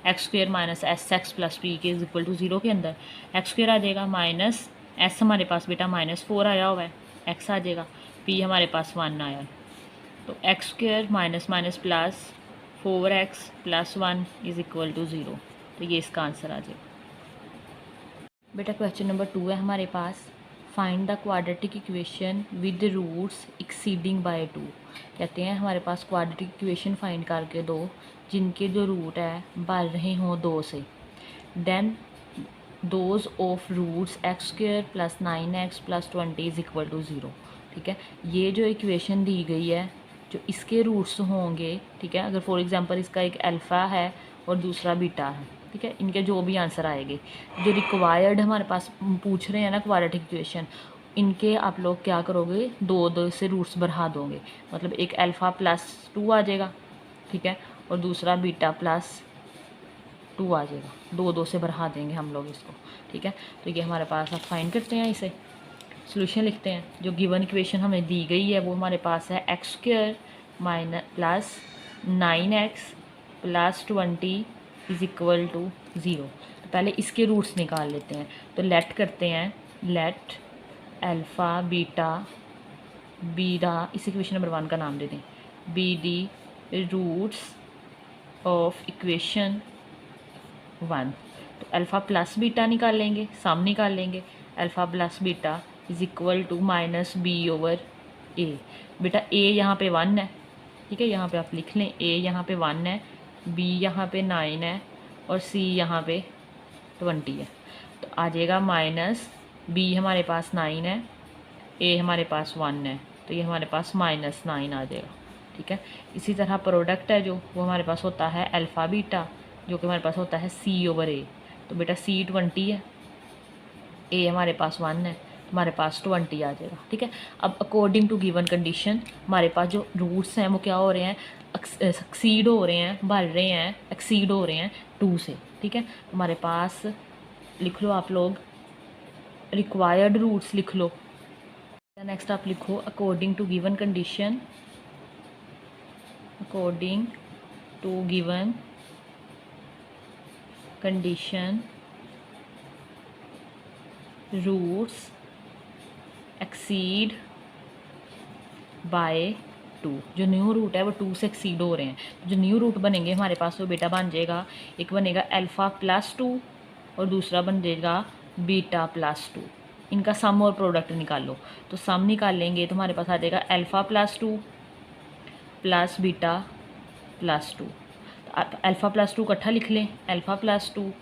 Speaker 1: x² minus s x plus P के इज इक्वल टू 0 के अंदर x² आ जाएगा, माइनस एस हमारे पास बेटा -4 आया हुआ है, x आ जाएगा, p हमारे पास 1 आया है, तो x² minus minus plus 4x + 1 is equal to 0, तो ये इसका आंसर आ जाएगा। बेटा क्वेश्चन नंबर 2 है हमारे पास, find the quadratic equation with roots exceeding by 2। कहते हैं हमारे पास क्वाड्रेटिक इक्वेशन फाइंड करके दो जिनके जो रूट है बढ़ रहे हों 2 से, then those of roots x² + 9x + 20 is equal to 0। ठीक है, ये जो इक्वेशन दी गई है जो इसके रूट्स होंगे, ठीक है, अगर फॉर एग्जांपल इसका एक अल्फ़ा है और दूसरा बीटा है, ठीक है, इनके जो भी आंसर आएंगे, जो रिक्वायर्ड हमारे पास पूछ रहे हैं ना क्वाड्रेटिक इक्वेशन, इनके आप लोग क्या करोगे, दो दो से रूट्स बढ़ा दोगे, मतलब एक अल्फ़ा प्लस 2 आ जाएगा, ठीक है, और दूसरा बीटा प्लस 2 आ जाएगा, दो दो से बढ़ा देंगे हम लोग इसको, ठीक है। तो ये हमारे पास, आप फाइंड करते हैं, इसे सोल्यूशन लिखते हैं। जो गिवन इक्वेशन हमें दी गई है वो हमारे पास है x² minus plus 9x plus 20 is equal to 0। तो पहले इसके रूट्स निकाल लेते हैं। तो लेट करते हैं, लेट अल्फ़ा बीटा इस इक्वेशन नंबर 1 का नाम दे दें, be the roots of equation 1। तो अल्फ़ा प्लस बीटा निकाल लेंगे, सम निकाल लेंगे, alpha plus beta is equal to minus b over a. बेटा ए यहाँ पे 1 है, ठीक है, यहाँ पे आप लिख लें, ए यहाँ पे 1 है, बी यहाँ पे 9 है और सी यहाँ पे 20 है। तो आ जाएगा माइनस, बी हमारे पास 9 है, ए हमारे पास 1 है, तो ये हमारे पास -9 आ जाएगा, ठीक है। इसी तरह प्रोडक्ट है जो, वो हमारे पास होता है अल्फ़ा बीटा, जो कि हमारे पास होता है सी ओवर ए। तो बेटा सी 20 है, ए हमारे पास 1 है, हमारे पास 20 आ जाएगा, ठीक है। अब अकॉर्डिंग टू गिवन कंडीशन हमारे पास जो रूट्स हैं वो क्या हो रहे हैं, एक्सीड हो रहे हैं, बढ़ रहे हैं, एक्सीड हो रहे हैं 2 से, ठीक है। हमारे पास लिख लो आप लोग, रिक्वायर्ड रूट्स लिख लो। नेक्स्ट आप लिखो according to given condition, according to given condition roots exceed by 2। जो न्यू रूट है वो 2 से एक्सीड हो रहे हैं। जो न्यू रूट बनेंगे हमारे पास वो बेटा बन जाएगा, एक बनेगा अल्फ़ा प्लस 2 और दूसरा बन जाएगा बीटा प्लस 2। इनका सम और प्रोडक्ट निकालो। तो सम निकाल लेंगे तो हमारे पास आ जाएगा alpha plus 2 plus beta plus 2। तो अल्फ़ा प्लस 2 इकट्ठा लिख लें, अल्फ़ा प्लस 2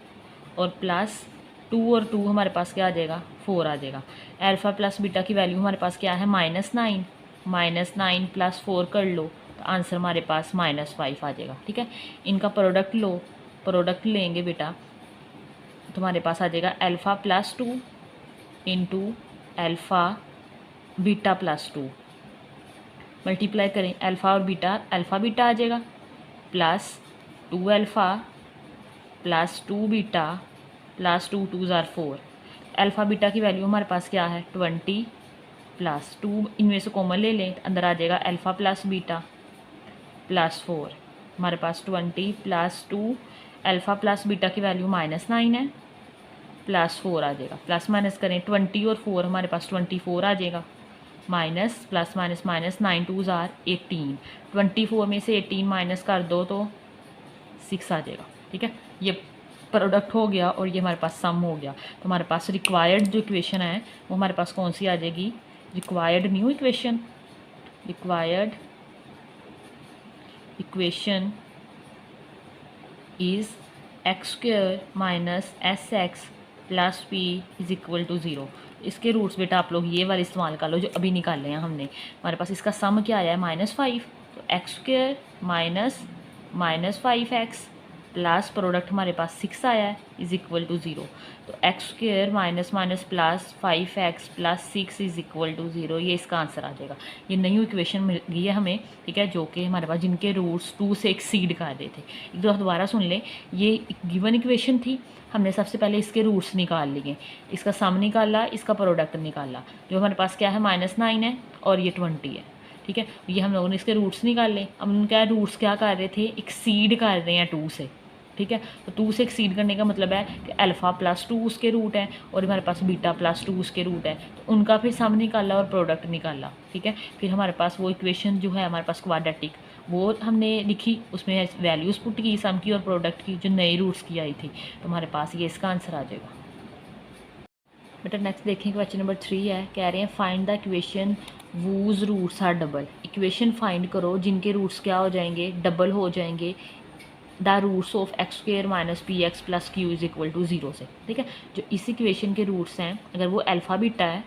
Speaker 1: और प्लस 2 और 2 हमारे पास क्या आ जाएगा, 4 आ जाएगा। अल्फ़ा प्लस बीटा की वैल्यू हमारे पास क्या है, -9, -9 प्लस 4 कर लो तो आंसर हमारे पास -5 आ जाएगा, ठीक है। इनका प्रोडक्ट लो, प्रोडक्ट लेंगे बेटा तो हमारे पास आ जाएगा alpha plus 2 into alpha beta plus 2, multiply करें अल्फ़ा और बीटा, अल्फ़ा बीटा आ जाएगा plus 2 alpha plus 2 beta plus 2 2 ज़ार 4। अल्फ़ा बीटा की वैल्यू हमारे पास क्या है 20 प्लस 2, इनमें से कॉमन ले लें, अंदर आ जाएगा अल्फ़ा प्लस बीटा प्लस 4। हमारे पास 20 प्लस 2, अल्फ़ा प्लस बीटा की वैल्यू -9 है, प्लस 4 आ जाएगा, प्लस माइनस करें 20 और 4 हमारे पास 24 आ जाएगा, माइनस प्लस माइनस माइनस 9 2 ज़ार 18, 24 में से 18 माइनस कर दो तो 6 आ जाएगा, ठीक है। ये प्रोडक्ट हो गया और ये हमारे पास सम हो गया। तो हमारे पास रिक्वायर्ड जो इक्वेशन है वो हमारे पास कौन सी आ जाएगी, required new equation, required equation is x² minus SX plus P is equal to 0। इसके रूट्स बेटा आप लोग ये वाले इस्तेमाल कर लो जो अभी निकाले हैं हमने। हमारे पास इसका सम क्या आया है -5, तो x² minus 5x plus product हमारे पास 6 आया है इज़ इक्वल टू 0। तो x² minus minus plus 5x plus 6 is equal to 0, ये इसका आंसर आ जाएगा। ये नई इक्वेशन मिल गई है हमें, ठीक है, जो कि हमारे पास जिनके रूट्स 2 से एक्सीड कर रहे थे। एक दो दोबारा सुन लें, ये गिवन इक्वेशन थी, हमने सबसे पहले इसके रूट्स निकाल लिए, इसका सम निकाला, इसका प्रोडक्ट निकाला। जो हमारे पास क्या है -9 है और ये 20 है, ठीक है। ये हम लोगों ने इसके रूट्स निकाले। अब उनका रूट्स क्या कर रहे थे, एक्सीड कर रहे हैं 2 से, ठीक है। तो 2 से एक्सीड करने का मतलब है कि अल्फ़ा प्लस 2 उसके रूट है और हमारे पास बीटा प्लस 2 उसके रूट है, तो उनका फिर सम निकाला और प्रोडक्ट निकाला, ठीक है। फिर हमारे पास वो इक्वेशन जो है हमारे पास क्वाड्रेटिक, वो हमने लिखी, उसमें वैल्यूज़ पुट की, सम की और प्रोडक्ट की, जो नए रूट्स की आई थी। तो हमारे पास ये इसका आंसर आ जाएगा। बेटा नेक्स्ट देखें, क्वेश्चन नंबर 3 है, कह रहे हैं find the equation whose roots are double. Equation find करो जिनके रूट्स क्या हो जाएंगे, डबल हो जाएंगे the roots of x² minus px plus q is equal to 0 से, ठीक है। जो इस इक्वेशन के रूट्स हैं, अगर वो अल्फ़ा बीटा है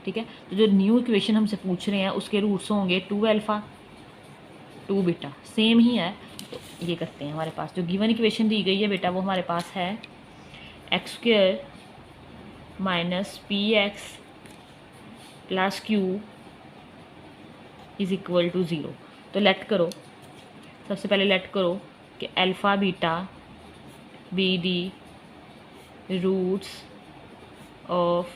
Speaker 1: ठीक है। तो जो न्यू इक्वेशन हमसे पूछ रहे हैं उसके रूट्स होंगे 2 अल्फ़ा 2 बीटा, सेम ही है। तो ये करते हैं, हमारे पास जो गिवन इक्वेशन दी गई है बेटा वो हमारे पास है x square minus p x plus q is equal to 0। तो लेट करो, सबसे पहले लेट करो कि alpha beta be the roots of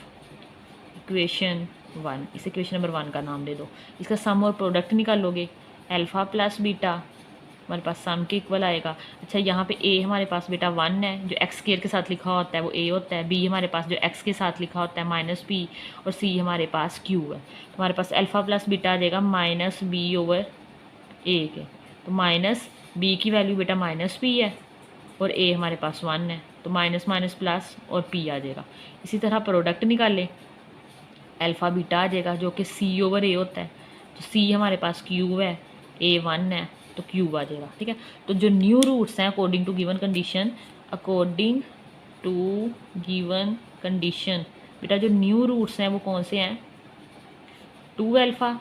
Speaker 1: equation 1। इस इक्वेशन नंबर 1 का नाम दे दो। इसका सम और प्रोडक्ट निकालोगे, अल्फ़ा प्लस बीटा हमारे पास सम के इक्वल आएगा। अच्छा, यहाँ पे ए हमारे पास बेटा 1 है, जो एक्स स्क्वायर के साथ लिखा होता है वो ए होता है। बी हमारे पास जो एक्स के साथ लिखा होता है माइनस पी, और सी हमारे पास क्यू है। तो हमारे पास अल्फ़ा प्लस बीटा आ जाएगा माइनस बी ओवर ए के। तो माइनस बी की वैल्यू बेटा माइनस पी है और ए हमारे पास 1 है, तो माइनस माइनस प्लस और पी आ जाएगा। इसी तरह प्रोडक्ट निकाले, अल्फ़ा बीटा आ जाएगा जो कि सी ओवर ए होता है। तो सी हमारे पास क्यू है, ए 1 है, तो क्यूब आ जाएगा। ठीक है। तो जो न्यू रूट्स हैं according to given condition, according to given condition बेटा जो न्यू रूट्स हैं वो कौन से हैं, 2 अल्फ़ा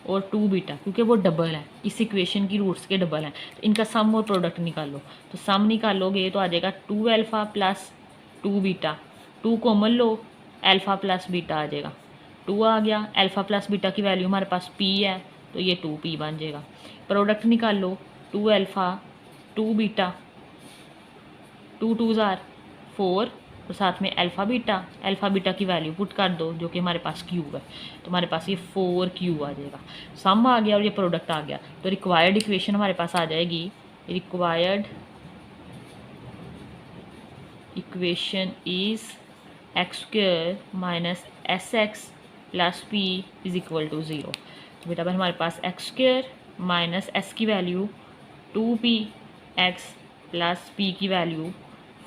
Speaker 1: और 2 बीटा, क्योंकि वो डबल है, इस इक्वेशन की रूट्स के डबल हैं। तो इनका सम और प्रोडक्ट निकालो। तो सम निकालोगे तो आ जाएगा 2 अल्फ़ा प्लस 2 बीटा, 2 कॉमन लो, अल्फ़ा प्लस बीटा आ जाएगा, 2 आ गया। अल्फ़ा प्लस बीटा की वैल्यू हमारे पास p है, तो ये 2p बन जाएगा। प्रोडक्ट निकाल लो, 2 अल्फ़ा 2 बीटा, 2 2 ज़ार 4, और साथ में अल्फ़ा बीटा की वैल्यू पुट कर दो जो कि हमारे पास क्यूब है। तो हमारे पास ये 4 क्यूब आ जाएगा। सम आ गया और ये प्रोडक्ट आ गया। तो रिक्वायर्ड इक्वेशन हमारे पास आ जाएगी, required equation is x square minus s x plus p is equal to 0। तो बेटा भाई हमारे पास एक्स स्क्वायर माइनस एस की value 2p x plus p की value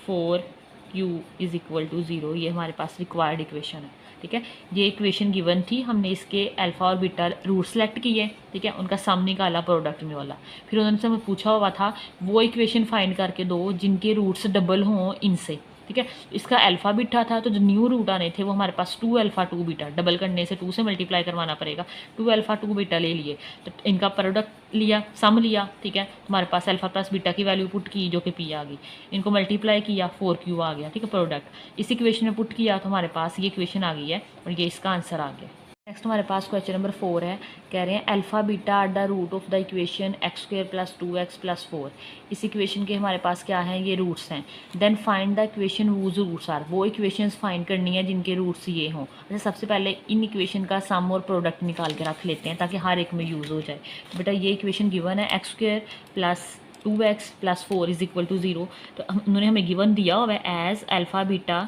Speaker 1: 4q is equal to 0, ये हमारे पास रिक्वायर्ड इक्वेशन है। ठीक है, ये इक्वेशन गिवन थी, हमने इसके अल्फ़ा और बीटा रूट सेलेक्ट किए। ठीक है, उनका सम निकाला प्रोडक्ट में वाला। फिर उन्होंने से हमें पूछा हुआ था वो इक्वेशन फाइंड करके दो जिनके रूट्स डबल हों इनसे। ठीक है, इसका अल्फ़ा बीटा था, तो जो न्यू रूट आने थे वो हमारे पास 2 अल्फ़ा 2 बीटा, डबल करने से 2 से मल्टीप्लाई करवाना पड़ेगा। 2 अल्फ़ा 2 बीटा ले लिए, तो इनका प्रोडक्ट लिया, सम लिया। ठीक है, हमारे पास अल्फ़ा प्लस बीटा की वैल्यू पुट की जो कि पी आ गई, इनको मल्टीप्लाई किया 4q आ गया। ठीक है, प्रोडक्ट इस इक्वेशन में पुट किया तो हमारे पास ये इक्वेशन आ गई है और ये इसका आंसर आ गया। नेक्स्ट हमारे पास क्वेश्चन नंबर 4 है, कह रहे हैं alpha beta are the root of the equation x square plus 2x plus 4। इस इक्वेशन के हमारे पास क्या हैं, ये रूट्स हैं। Then find the equation whose roots are, वो इक्वेशंस फाइंड करनी है जिनके रूट्स ये हों। अच्छा, सबसे पहले इन इक्वेशन का सम और प्रोडक्ट निकाल के रख लेते हैं ताकि हर एक में यूज़ हो जाए। तो बेटा ये इक्वेशन गिवन है x square plus 2x plus 4 is equal to 0। तो उन्होंने हमें गिवन दिया हुआ है as alpha beta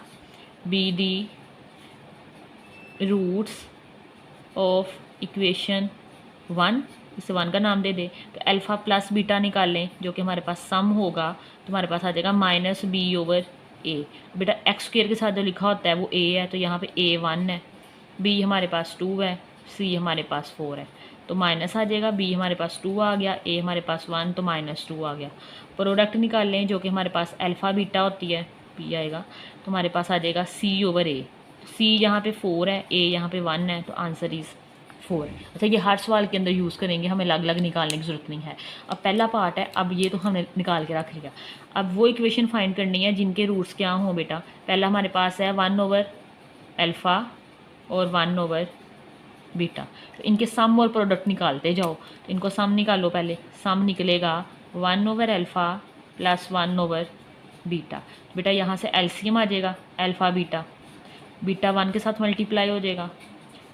Speaker 1: be the roots of equation 1, इसे 1 का नाम दे दे। तो अल्फ़ा प्लस बीटा निकालें जो कि हमारे पास सम होगा, तो हमारे पास आ जाएगा माइनस बी ओवर ए। बेटा एक्स स्क्वायर के साथ जो लिखा होता है वो ए है, तो यहाँ पे ए 1 है, बी हमारे पास 2 है, सी हमारे पास 4 है, तो माइनस आ जाएगा। बी हमारे पास 2 आ गया, ए हमारे पास 1, तो माइनस 2 आ गया। प्रोडक्ट निकाल लें जो कि हमारे पास अल्फ़ा बीटा होती है, पी आएगा, तो हमारे पास आ जाएगा सी ओवर ए। सी यहाँ पे 4 है, ए यहाँ पे 1 है, तो आंसर इज़ 4। अच्छा, ये हर सवाल के अंदर यूज़ करेंगे, हमें अलग अलग निकालने की ज़रूरत नहीं है। अब पहला पार्ट है, अब ये तो हमने निकाल के रख लिया। अब वो इक्वेशन फाइंड करनी है जिनके रूट्स क्या हों बेटा। पहला हमारे पास है 1 ओवर अल्फ़ा और 1 ओवर बीटा, तो इनके सम और प्रोडक्ट निकालते जाओ। तो इनको सम निकालो, पहले सम निकलेगा 1 over alpha plus 1 over beta. बेटा यहाँ से एलसीएम आ जाएगा, अल्फ़ा बीटा, बीटा 1 के साथ मल्टीप्लाई हो जाएगा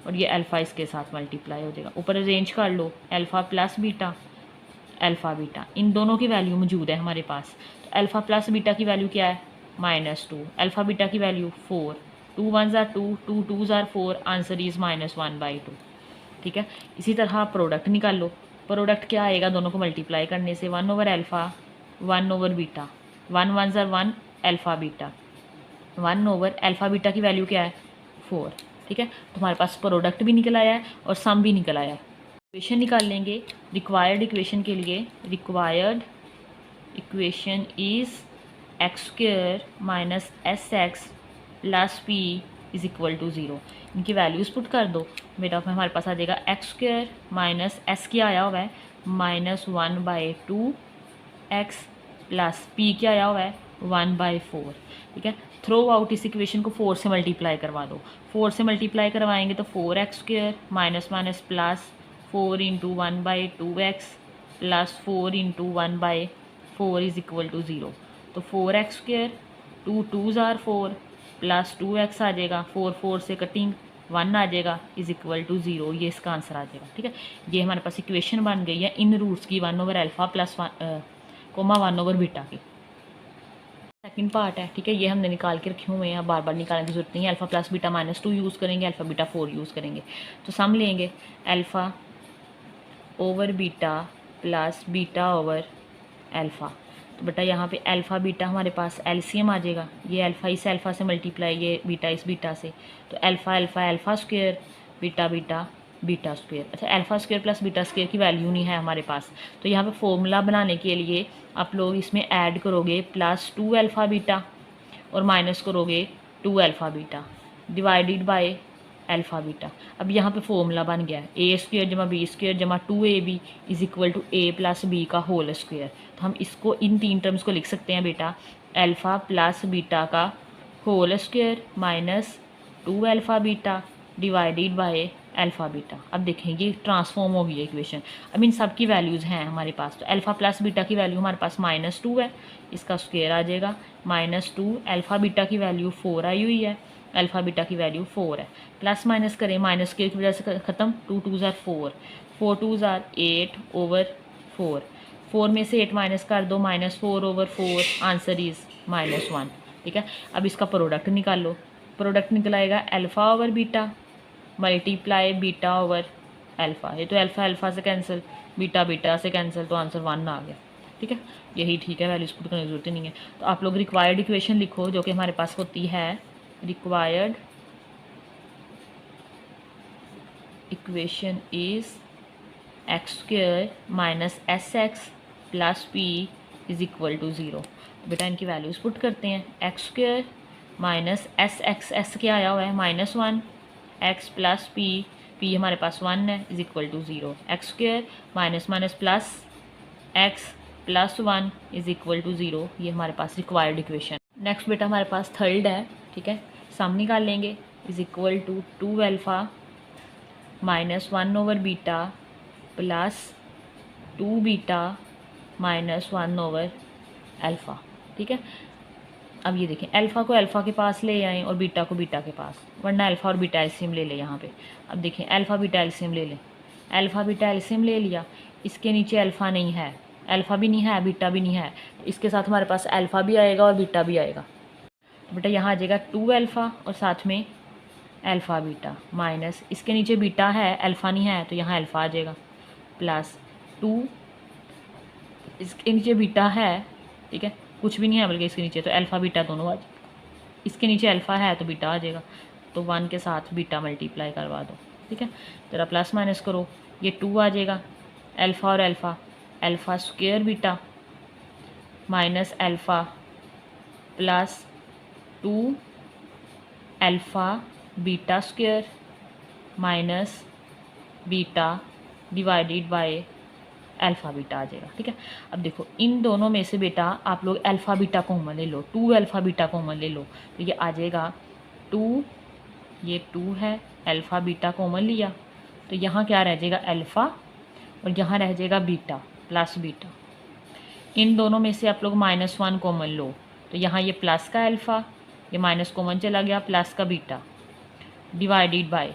Speaker 1: और ये अल्फ़ा इसके साथ मल्टीप्लाई हो जाएगा। ऊपर अरेंज कर लो, alpha plus beta, alpha beta, इन दोनों की वैल्यू मौजूद है हमारे पास। तो अल्फ़ा प्लस बीटा की वैल्यू क्या है, -2, अल्फ़ा बीटा की वैल्यू 4, 2 1 ज़ार 2, 2 2 ज़ार 4, आंसर इज़ -1/2। ठीक है, इसी तरह प्रोडक्ट निकाल लो। प्रोडक्ट क्या आएगा, दोनों को मल्टीप्लाई करने से 1 ओवर अल्फ़ा 1 ओवर बीटा, 1 1 ज़ार 1 alpha beta, 1 over alpha beta की वैल्यू क्या है 4। ठीक है, तो हमारे पास प्रोडक्ट भी निकल आया है और सम भी निकल आया है। इक्वेशन निकाल लेंगे रिक्वायर्ड इक्वेशन के लिए। Required equation is x square minus s x plus p is equal to 0। इनकी वैल्यूज़ पुट कर दो बेटा, हमारे पास आ जाएगा एक्स स्क्वायर माइनस एस क्या आया हुआ है -1/2 एक्स प्लस पी क्या आया हुआ है 1/4। ठीक है, थ्रो आउट इस इक्वेशन को 4 से मल्टीप्लाई करवा दो। 4 से मल्टीप्लाई करवाएंगे तो 4x² minus minus plus 4 into 1/2x plus 4 into 1/4 is equal to 0। तो 4x², 2 2s are 4 plus 2x आ जाएगा, 4 4 से कटिंग 1 आ जाएगा इज़ इक्वल टू 0। ये इसका आंसर आ जाएगा। ठीक है, ये हमारे पास इक्वेशन बन गई है इन रूट्स की 1/α प्लस 1/β की। सेकंड पार्ट है। ठीक है, ये हमने निकाल के रखे हुए हैं, बार बार निकालने की जरूरत नहीं है। अल्फ़ा प्लस बीटा -2 यूज़ करेंगे, अल्फ़ा बीटा 4 यूज़ करेंगे। तो सम लेंगे alpha over beta plus beta over alpha. तो बेटा यहाँ पे अल्फ़ा बीटा हमारे पास एलसीएम आ जाएगा। ये अल्फ़ा इस अल्फ़ा से मल्टीप्लाई, ये बीटा इस बीटा से, तो alpha alpha alpha square beta beta beta square. अच्छा, alpha square plus beta square की वैल्यू नहीं है हमारे पास, तो यहाँ पे फॉर्मूला बनाने के लिए आप लोग इसमें ऐड करोगे +2 अल्फ़ा बीटा और माइनस करोगे 2 alpha beta divided by alpha beta. अब यहाँ पे फॉर्मूला बन गया a² जमा b² जमा 2ab is equal to a plus b का होल स्क्वायर। तो हम इसको इन 3 टर्म्स को लिख सकते हैं बेटा, अल्फ़ा प्लस बीटा का whole square minus 2 alpha beta divided by alpha beta. अब देखेंगे ट्रांसफॉर्म हो गई है इक्वेशन। अब इन सब की वैल्यूज़ हैं हमारे पास, तो अल्फ़ा प्लस बीटा की वैल्यू हमारे पास -2 है, इसका स्क्वायर आ जाएगा -2। अल्फ़ा बीटा की वैल्यू 4 आई हुई है, अल्फ़ा बीटा की वैल्यू 4 है। प्लस माइनस करें, माइनस की वजह से ख़त्म, 2 2s आर 4, 4 2s आर 8/4, 4 में से 8 माइनस कर दो, -4/4, आंसर इज़ -1। ठीक है, अब इसका प्रोडक्ट निकाल लो। प्रोडक्ट निकल आएगा alpha over beta multiply beta over alpha. ये तो अल्फ़ा अल्फ़ा से कैंसिल, बीटा बीटा से कैंसिल, तो आंसर 1 आ गया। ठीक है, यही ठीक है, वैल्यूज पुट करने की जरूरत नहीं है। तो आप लोग रिक्वायर्ड इक्वेशन लिखो जो कि हमारे पास होती है, required equation is x² minus SX plus P is equal to 0। बेटा इनकी वैल्यूज़ पुट करते हैं, x² माइनस SX, S क्या आया हुआ है -1, x प्लस p हमारे पास 1 है is equal to 0। x² minus minus plus x plus 1 is equal to 0। ये हमारे पास रिक्वायर्ड इक्वेशन। नेक्स्ट बेटा हमारे पास थर्ड है। ठीक है, सम निकाल लेंगे, is equal to 2 alpha minus 1/बीटा प्लस 2 बीटा माइनस 1/अल्फ़ा। ठीक है, अब ये देखें, अल्फ़ा को अल्फ़ा के पास ले आएँ और बीटा को बीटा के पास, वरना अल्फ़ा और बीटा एलसीएम ले लें यहाँ पे। अब देखें, अल्फ़ा बीटा एलसीएम ले लें, अल्फ़ा बीटा एलसीएम ले लिया, इसके नीचे अल्फ़ा नहीं है, अल्फ़ा भी नहीं है, बीटा भी नहीं है, तो इसके साथ हमारे पास अल्फ़ा भी आएगा और बीटा भी आएगा। तो बेटा यहाँ आ जाएगा 2 अल्फ़ा और साथ में अल्फ़ा बीटा माइनस, इसके नीचे बीटा है, अल्फ़ा नहीं है, तो यहाँ अल्फ़ा आ जाएगा, प्लस 2, इसके नीचे बीटा है, ठीक है, कुछ भी नहीं है बल्कि इसके नीचे, तो अल्फ़ा बीटा दोनों आ जाएगा। इसके नीचे अल्फ़ा है तो बीटा आ जाएगा, तो 1 के साथ बीटा मल्टीप्लाई करवा दो। ठीक है, जरा प्लस माइनस करो, ये 2 आ जाएगा, अल्फ़ा और alpha, alpha square beta minus alpha plus 2 alpha beta square minus beta divided by alpha beta आ जाएगा। ठीक है, अब देखो इन दोनों में से बेटा आप लोग अल्फ़ा बीटा कॉमन ले लो, 2 अल्फ़ा बीटा कॉमन ले लो, तो ये आ जाएगा 2, ये 2 है, अल्फ़ा बीटा कॉमन लिया, तो यहाँ क्या रह जाएगा अल्फ़ा और यहाँ रह जाएगा बीटा प्लस बीटा। इन दोनों में से आप लोग -1 कॉमन लो, तो यहाँ ये प्लस का अल्फ़ा, ये माइनस कॉमन चला गया, प्लस का beta divided by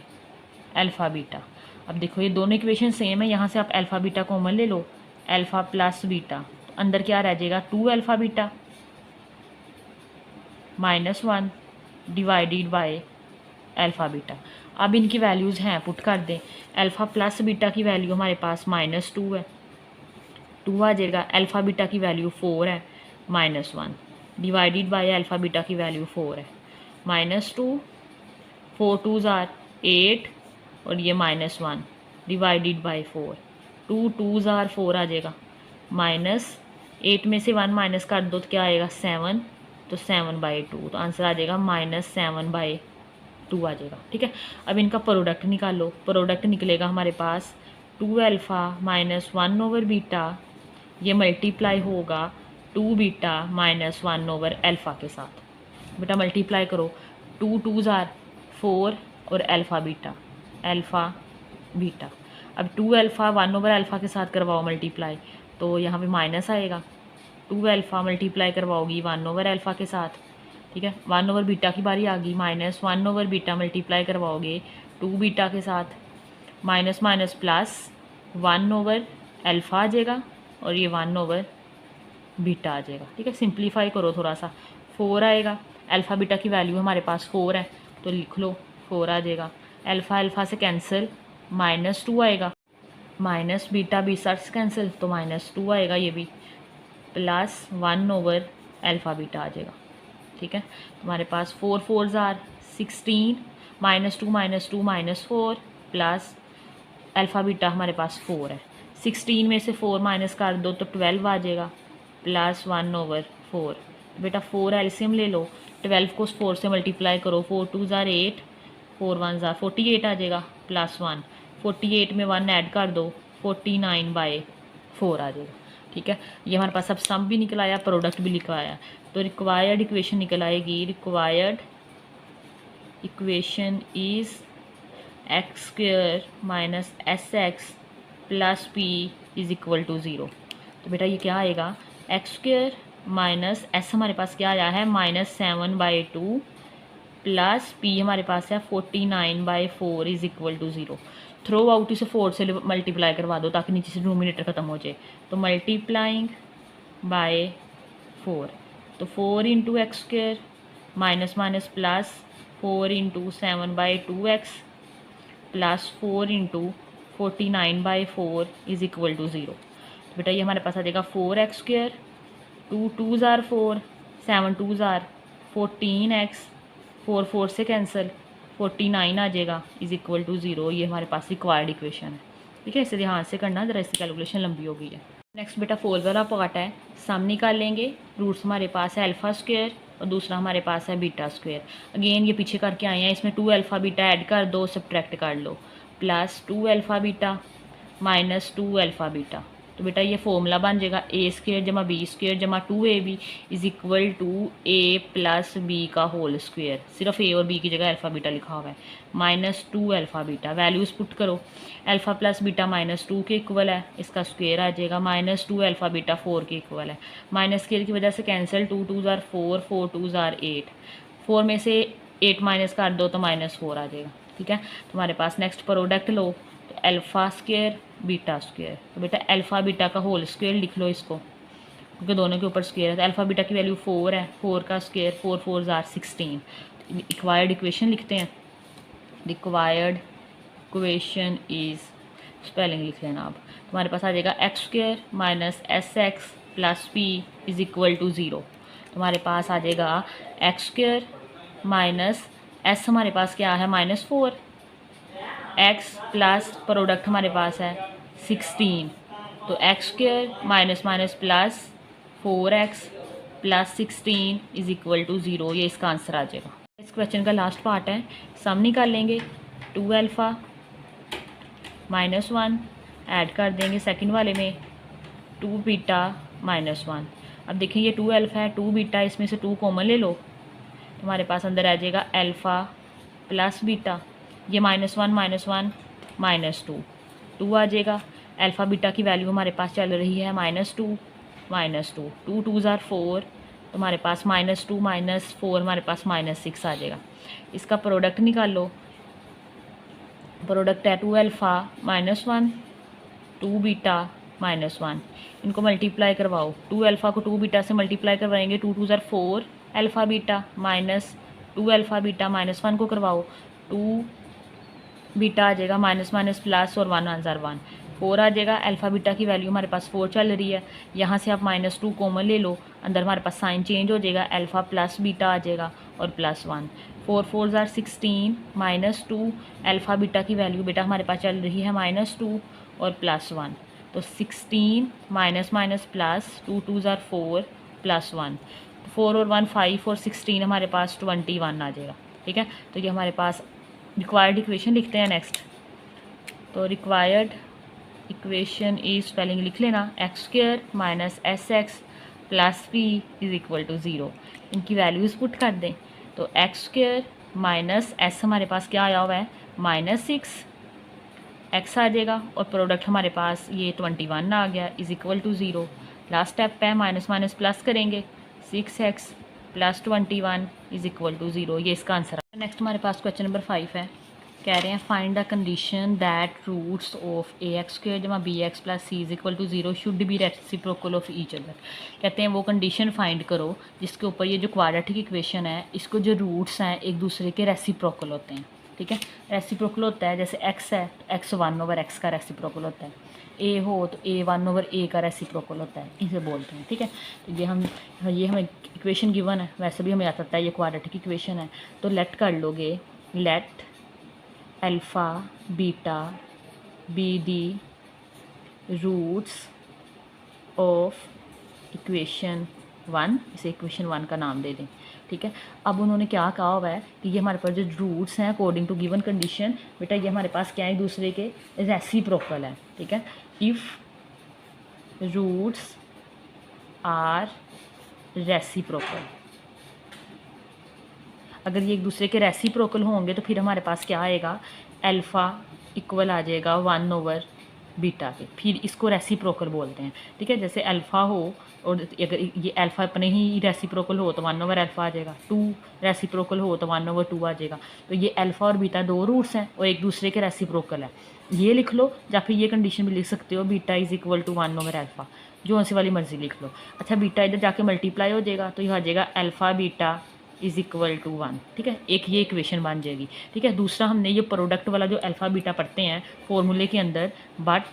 Speaker 1: alpha beta. अब देखो ये दोनों इक्वेशन सेम है, यहाँ से आप अल्फ़ा बीटा कॉमन ले लो, अल्फ़ा प्लस बीटा, तो अंदर क्या रह जाएगा 2 alpha beta -1 divided by alpha beta. अब इनकी वैल्यूज़ हैं, पुट कर दें, अल्फ़ा प्लस बीटा की वैल्यू हमारे पास -2 है, 2 आ जाएगा, अल्फ़ा बीटा की वैल्यू 4 है, -1 डिवाइडेड बाय अल्फ़ा बीटा की वैल्यू 4 है, -2, 4 2s आर 8 और ये -1 डिवाइडेड बाय 4, 2 2s आर 4 आ जाएगा, -8 में से 1 माइनस कर दो तो क्या आएगा 7, तो 7/2, तो आंसर आ जाएगा -7/2। 2 आ जाएगा। ठीक है, अब इनका प्रोडक्ट निकालो। प्रोडक्ट निकलेगा हमारे पास 2 अल्फ़ा माइनस 1 ओवर बीटा, ये मल्टीप्लाई होगा 2 बीटा माइनस 1 ओवर अल्फ़ा के साथ। बेटा मल्टीप्लाई करो, 2 2 ज़ार 4 और अल्फ़ा बीटा। अब 2 अल्फ़ा 1 ओवर अल्फ़ा के साथ करवाओ मल्टीप्लाई, तो यहाँ पे माइनस आएगा। 2 अल्फ़ा मल्टीप्लाई करवाओगी 1 ओवर अल्फ़ा के साथ। ठीक है, 1 ओवर बीटा की बारी आ गई, माइनस 1 ओवर बीटा मल्टीप्लाई करवाओगे 2 बीटा के साथ, minus minus plus 1 over alpha आ जाएगा और ये 1 ओवर बीटा आ जाएगा। ठीक है, सिंप्लीफाई करो थोड़ा सा, 4 आएगा। अल्फ़ा बीटा की वैल्यू हमारे पास 4 है तो लिख लो 4 आ जाएगा। अल्फ़ा अल्फ़ा से कैंसिल, -2 आएगा। माइनस बीटा बीटा से कैंसिल तो -2 आएगा ये भी, प्लस 1 ओवर अल्फ़ा बीटा आ जाएगा। ठीक है, हमारे पास 4 4 ज़ार 16, -2 -4 प्लस अल्फ़ा बीटा हमारे पास 4 है। 16 में से 4 माइनस कर दो तो 12 आ जाएगा, प्लस 1 ओवर 4। बेटा 4 एलसीएम ले लो, 12 को 4 से मल्टीप्लाई करो, 4 2 ज़ार 8, 4 1 ज़ार 48 आ जाएगा, प्लस 1, 48 में 1 ऐड कर दो, 49/4 आ जाएगा। ठीक है, ये हमारे पास अब सम भी निकल आया, प्रोडक्ट भी निकल आया। तो रिक्वायर्ड इक्वेशन निकल आएगी, required equation is x² minus SX plus P is equal to 0। तो बेटा ये क्या आएगा, x² माइनस S हमारे पास क्या आया है -7/2 प्लस P हमारे पास है 49/4 is equal to 0। Throughout इसे 4 से मल्टीप्लाई करवा दो ताकि नीचे से डिनोमिनेटर ख़त्म हो जाए। तो मल्टीप्लाइंग बाय 4, तो 4 into x² minus minus plus 4 into 7/2x plus 4 into 49/4 is equal to 0। तो बेटा ये हमारे पास आ जाएगा 4x², 2 2 ज़ार 4, 7 2 ज़ार 14x, 4 4 से कैंसिल 49 आ जाएगा इज़ इक्वल टू 0। ये हमारे पास रिक्वायर्ड इक्वेशन है। ठीक है, इसे ध्यान से करना, ज़रा इसकी कैलकुलेशन लंबी हो गई है। नेक्स्ट बेटा 4 वाला पार्ट है, सम निकालेंगे। रूट्स हमारे पास है अल्फ़ा² और दूसरा हमारे पास है बीटा²। अगेन ये पीछे करके आए हैं, इसमें 2 अल्फ़ा बीटा ऐड कर दो, सब्ट्रैक्ट कर लो, plus 2 alpha beta minus 2 alpha beta. तो बेटा ये फॉर्मूला बन जाएगा a² जमा b² जमा 2ab is equal to a plus b का होल स्क्वेयर। सिर्फ a और b की जगह अल्फ़ा बीटा लिखा हुआ है, -2 अल्फ़ा बीटा। वैल्यूज़ पुट करो, अल्फ़ा प्लस बीटा -2 के इक्वल है, इसका स्क्वेयर आ जाएगा, -2 अल्फ़ा बीटा 4 के इक्वल है। माइनस स्क्वेयर की वजह से कैंसिल, 2 2 ज़ार 4, 4 2 ज़ार 8, 4 में से 8 माइनस कर दो तो -4 आ जाएगा। ठीक है, तुम्हारे पास नेक्स्ट प्रोडक्ट लो, तो अल्फ़ा² बीटा²। तो बेटा अल्फ़ा बीटा का होल स्क्वेयर लिख लो इसको, क्योंकि दोनों के ऊपर स्क्वेयर है। तो अल्फ़ा बीटा की वैल्यू 4 है, 4 का स्क्वेयर 4 4 ज़ार 16। रिक्वायर्ड इक्वेशन लिखते हैं, रिक्वायर्ड इक्वेशन इज़, स्पेलिंग लिख लेना आप। तुम्हारे पास आ जाएगा x² minus SX plus P is equal to 0। तुम्हारे पास आ जाएगा x² माइनस S हमारे पास क्या है -4, x प्लस प्रोडक्ट हमारे पास है 16, तो x² minus minus plus 4x plus 16 is equal to 0। ये इसका आंसर आ जाएगा। इस क्वेश्चन का लास्ट पार्ट है, सम निकालेंगे। 2 अल्फ़ा -1 ऐड कर देंगे सेकंड वाले में, 2 बीटा -1। अब देखिए ये 2 अल्फ़ा है, 2 बीटा, इसमें से 2 कॉमन ले लो, तुम्हारे पास अंदर आ जाएगा अल्फ़ा प्लस बीटा, ये -1 -2 2 आ जाएगा। अल्फ़ा बीटा की वैल्यू हमारे पास चल रही है -2, 2 2 ज़ार 4, तुम्हारे पास -2 -4 हमारे पास -6 आ जाएगा। इसका प्रोडक्ट निकालो, प्रोडक्ट है 2 अल्फ़ा -1, 2 बीटा -1, इनको मल्टीप्लाई करवाओ। 2 अल्फ़ा को 2 बीटा से मल्टीप्लाई करवाएंगे, 2 2 ज़ार 4 alpha beta minus 2 alpha beta -1 को करवाओ, 2 बीटा आ जाएगा, माइनस माइनस प्लस और 1 ज़ार 1, 4 आ जाएगा। अल्फ़ा बीटा की वैल्यू हमारे पास 4 चल रही है, यहाँ से आप -2 कॉमन ले लो, अंदर हमारे पास साइन चेंज हो जाएगा, अल्फ़ा प्लस बीटा आ जाएगा और +1, 4 4 ज़ार 16 -2, अल्फ़ा बीटा की वैल्यू बेटा हमारे पास चल रही है -2 और +1, तो 16 माइनस माइनस प्लस 2 2 ज़ार 4 +1, 4 और 1 5 और 16 हमारे पास 21 आ जाएगा। ठीक है। तो ये हमारे पास रिक्वायर्ड इक्वेशन लिखते हैं नेक्स्ट। तो रिक्वायर्ड इक्वेशन इज स्पेलिंग लिख लेना, x square minus s x plus p is equal to 0। इनकी वैल्यूज़ पुट कर दें। तो एक्स स्क्वायर माइनस एस हमारे पास क्या आया हुआ है -6 एक्स आ जाएगा, और प्रोडक्ट हमारे पास ये 21 आ गया is equal to 0। Last step पे माइनस माइनस प्लस करेंगे, 6x plus 21 is equal to 0। ये इसका आंसर है। नेक्स्ट हमारे पास क्वेश्चन नंबर 5 है। कह रहे हैं find the condition that roots of ax square जमा bx plus c is equal to 0 should be reciprocal of each other. कहते हैं वो कंडीशन फाइंड करो जिसके ऊपर ये जो क्वाड्रेटिक इक्वेशन है इसको जो रूट्स हैं एक दूसरे के रेसिप्रोकल होते हैं। ठीक है, रेसिप्रोकल होता है जैसे x है तो x 1/x का रेसिप्रोकल होता है, a हो तो a 1/a का रेसिप्रोकल होता है, इसे बोलते हैं। ठीक है, तो ये हमें इक्वेशन गिवन है, वैसे भी हमें आता है ये क्वाड्रेटिक इक्वेशन है। तो लेट कर लोगे, let alpha beta be the roots of equation 1, इसे इक्वेशन 1 का नाम दे दें। ठीक है, अब उन्होंने क्या कहा हुआ है कि ये हमारे पास जो रूट्स हैं अकॉर्डिंग टू गिवन कंडीशन, बेटा ये हमारे पास क्या है, एक दूसरे के रेसिप्रोकल है। ठीक है, इफ़ रूट्स आर रेसिप्रोकल, अगर ये एक दूसरे के रेसिप्रोकल होंगे तो फिर हमारे पास क्या आएगा, अल्फ़ा इक्वल आ जाएगा 1/बीटा के, फिर इसको रेसिप्रोकल बोलते हैं। ठीक है, जैसे अल्फ़ा हो और अगर ये अल्फ़ा अपने ही रेसिप्रोकल हो तो 1/अल्फ़ा आ जाएगा, 2 रेसिप्रोकल हो तो 1/2 आ जाएगा। तो ये अल्फ़ा और बीटा 2 रूट्स हैं और एक दूसरे के रेसिप्रोकल है, ये लिख लो, या फिर ये कंडीशन भी लिख सकते हो, बीटा इज़ इक्वल टू 1/अल्फ़ा, जो सी वाली मर्जी लिख लो। अच्छा, बीटा इधर जाके मल्टीप्लाई हो जाएगा तो यह आ जाएगा alpha beta is equal to 1। ठीक है, एक ये इक्वेशन बन जाएगी। ठीक है, दूसरा हमने ये प्रोडक्ट वाला जो अल्फ़ा बीटा पढ़ते हैं फॉर्मूले के अंदर, बट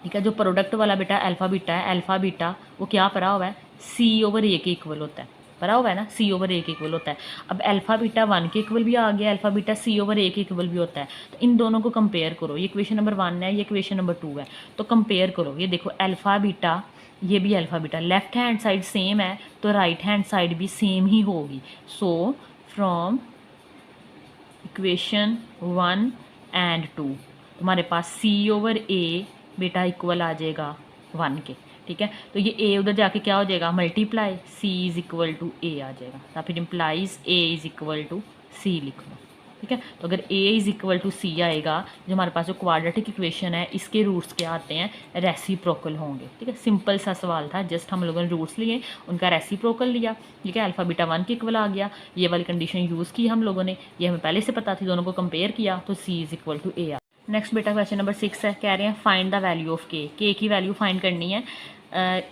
Speaker 1: ठीक है, जो प्रोडक्ट वाला बेटा अल्फ़ा बीटा है, अल्फ़ा बीटा वो क्या पढ़ा हुआ है, c/a के इक्वल होता है, पढ़ा हुआ है ना, c/a के इक्वल होता है। अब अल्फ़ा बीटा 1 के इक्वल भी आ गया, अल्फ़ा बीटा c/a के इक्वल भी होता है। तो इन दोनों को कंपेयर करो, ये इक्वेशन नंबर 1 है, ये इक्वेशन नंबर 2 है, तो कंपेयर करो। ये देखो अल्फ़ा बीटा, ये भी alpha beta, left hand side same है तो राइट हैंड साइड भी सेम ही होगी। सो फ्रॉम इक्वेशन 1 एंड 2 तुम्हारे पास c/a बेटा इक्वल आ जाएगा 1 के। ठीक है, तो ये a उधर जाके क्या हो जाएगा, multiply, c is equal to a आ जाएगा, या फिर implies a is equal to c लिख लो। ठीक है, तो अगर a is equal to c आएगा, जो हमारे पास जो क्वाड्रेटिक इक्वेशन है इसके रूट्स क्या आते हैं, रेसिप्रोकल होंगे। ठीक है, सिंपल सा सवाल था, जस्ट हम लोगों ने रूट्स लिए, उनका रेसिप्रोकल लिया। ठीक है, अल्फ़ा बीटा 1 के इक्वल आ गया, ये वाली कंडीशन यूज़ की हम लोगों ने, ये हमें पहले से पता थी, दोनों को कंपेयर किया तो c is equal to a। Next बेटा क्वेश्चन नंबर 6 है, कह रहे हैं फाइंड द वैल्यू ऑफ के की वैल्यू फाइंड करनी है।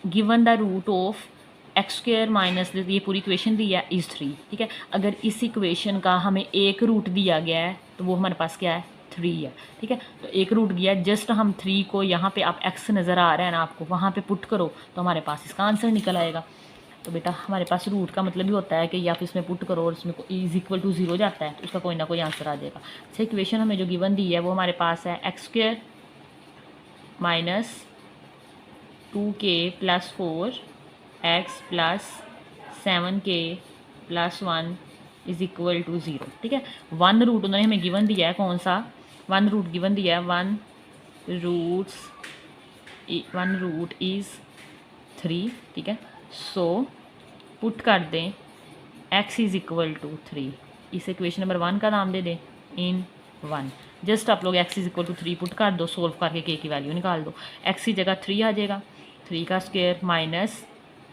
Speaker 1: Given the root of x square minus, ये पूरी इक्वेशन दी है, इज़ 3। ठीक है, अगर इस इक्वेशन का हमें एक रूट दिया गया है तो वो हमारे पास क्या है, 3 है। ठीक है, तो एक रूट दिया है, जस्ट हम 3 को यहाँ पे, आप x नज़र आ रहा है ना आपको, वहाँ पे पुट करो तो हमारे पास इसका आंसर निकल आएगा। तो बेटा हमारे पास रूट का मतलब भी होता है कि या फिर इसमें पुट करो और इसमें इज इक्वल टू 0 जाता है तो उसका कोई ना कोई आंसर आ जाएगा। अच्छा, इक्वेशन हमें जो गिवन दी है वो हमारे पास है x square minus 2k plus 4x plus 7k plus 1 is equal to 0। ठीक है, 1 रूट उन्होंने हमें गिवन दिया है, कौन सा 1 रूट गिवन दिया है, 1 रूट इज़ 3। ठीक है, सो पुट कर दें x इज़ इक्वल टू 3, इस इक्वेशन नंबर 1 का नाम दे दें इन 1। जस्ट आप लोग x is equal to 3 put कर दो, सोल्व करके k की वैल्यू निकाल दो, x की जगह 3 आ जाएगा, 3 का square minus